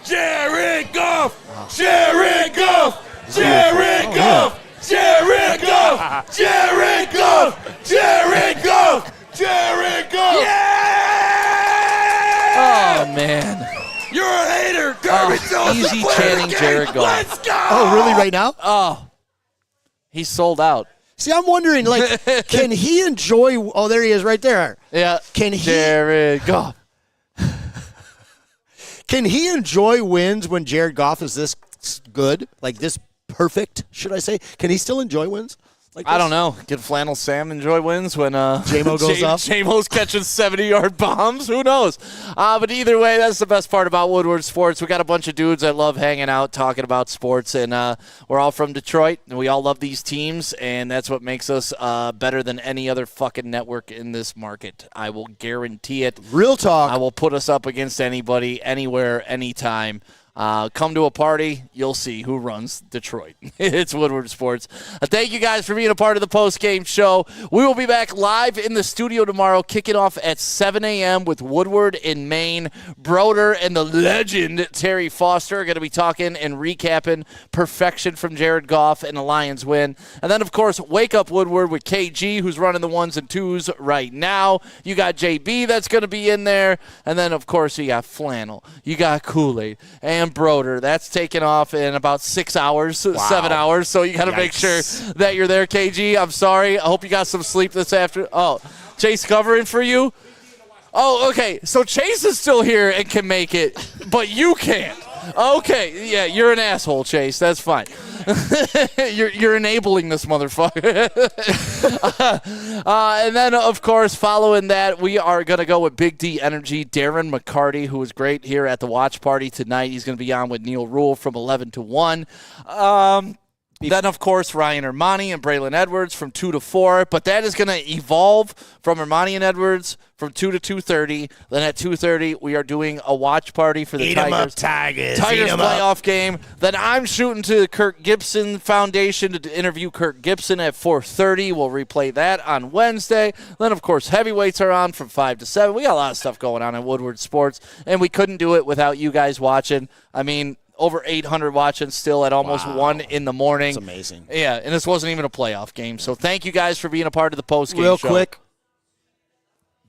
Jared Goff. Jared Goff. Jared Goff. Jared Goff. Jared Goff. Jared Goff. Jared Goff. Yeah! Oh, man. You're a hater. Garbage easy chanting Jared Goff. Let's go. Oh, really, right now? Oh, he's sold out. See, I'm wondering, can he enjoy – oh, there he is right there. Yeah. Can he – Jared Goff. Can he enjoy wins when Jared Goff is this good, like this perfect, should I say? Can he still enjoy wins? Like I don't know. Can Flannel Sam enjoy wins when J-Mo goes up? J-Mo's catching 70-yard bombs? Who knows? But either way, that's the best part about Woodward Sports. We got a bunch of dudes that love hanging out, talking about sports, and we're all from Detroit, and we all love these teams, and that's what makes us better than any other fucking network in this market. I will guarantee it. Real talk. I will put us up against anybody, anywhere, anytime. Come to a party, you'll see who runs Detroit. It's Woodward Sports. Thank you guys for being a part of the post-game show. We will be back live in the studio tomorrow, kicking off at 7 a.m. with Woodward in Maine. Broder and the legend Terry Foster are going to be talking and recapping perfection from Jared Goff and the Lions win. And then, of course, Wake Up Woodward with KG, who's running the 1s and 2s right now. You got JB that's going to be in there. And then, of course, you got Flannel. You got Kool-Aid. And Broder. That's taken off in about 6 hours, 7 hours, so you got to make sure that you're there, KG. I'm sorry. I hope you got some sleep this afternoon. Oh, Chase covering for you? Oh, okay. So Chase is still here and can make it, but you can't. Okay, yeah, you're an asshole, Chase. That's fine. you're enabling this motherfucker. And then, of course, following that, we are going to go with Big D Energy. Darren McCarty, who was great here at the watch party tonight. He's going to be on with Neil Rule from 11 to 1. Then, of course, Ryan Ermanni and Braylon Edwards from 2 to 4. But that is going to evolve from Ermanni and Edwards from 2 to 2:30. Then at 2:30, we are doing a watch party for the Eat Tigers. 'em up, Tigers. Tigers Eat 'em playoff up. game. Then I'm shooting to the Kirk Gibson Foundation to interview Kirk Gibson at 4:30. We'll replay that on Wednesday. Then, of course, heavyweights are on from 5 to 7. We got a lot of stuff going on in Woodward Sports, and we couldn't do it without you guys watching. I mean, over 800 watching still at almost 1 in the morning. That's amazing. Yeah, and this wasn't even a playoff game. So thank you guys for being a part of the postgame Real show. quick,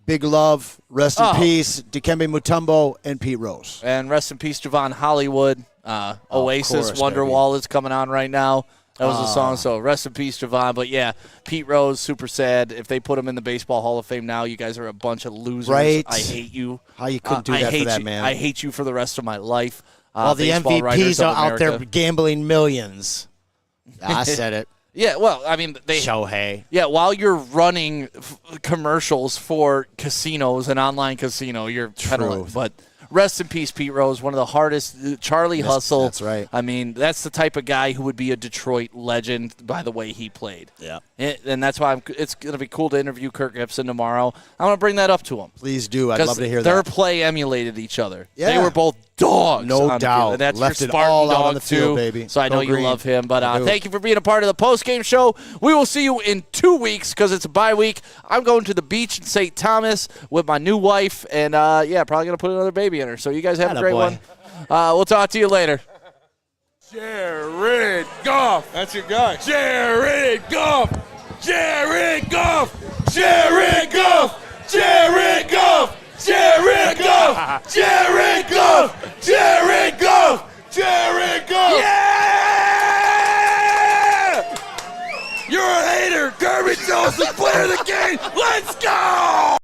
big love, rest in peace, Dikembe Mutombo and Pete Rose. And rest in peace, Javon Hollywood. Oasis, course, Wonderwall is coming on right now. That was a song, so rest in peace, Javon. But, yeah, Pete Rose, super sad. If they put him in the Baseball Hall of Fame now, you guys are a bunch of losers. Right. I hate you. How you couldn't do that for that, man. I hate you for the rest of my life. All the Baseball Writers MVPs of are out there America. gambling millions. I said it. Yeah, well, I mean, Shohei. Yeah, while you're running commercials for casinos and online casino, you're peddling. But rest in peace, Pete Rose, one of the hardest. Charlie Hustle. That's right. I mean, that's the type of guy who would be a Detroit legend by the way he played. Yeah. And that's why it's going to be cool to interview Kirk Gibson tomorrow. I'm going to bring that up to him. Please do. I'd love to hear their that. play emulated each other. Yeah. They were both dogs. No on the doubt. field. And that's Left your it Spartan all out dog on the field, too. baby. So I know Go you green. love him. But I do. thank you for being a part of the post-game show. We will see you in 2 weeks because it's a bye week. I'm going to the beach in St. Thomas with my new wife. And, probably going to put another baby in her. So you guys have a great one. We'll talk to you later. Jared Goff. That's your guy. Jared Goff. Jared Goff. Jared Goff. Jared Goff. Jared Goff. Jared Goff. Jared Goff. Jared Goff. Yeah! You're a hater. Kirby Jones, the player of the game. Let's go!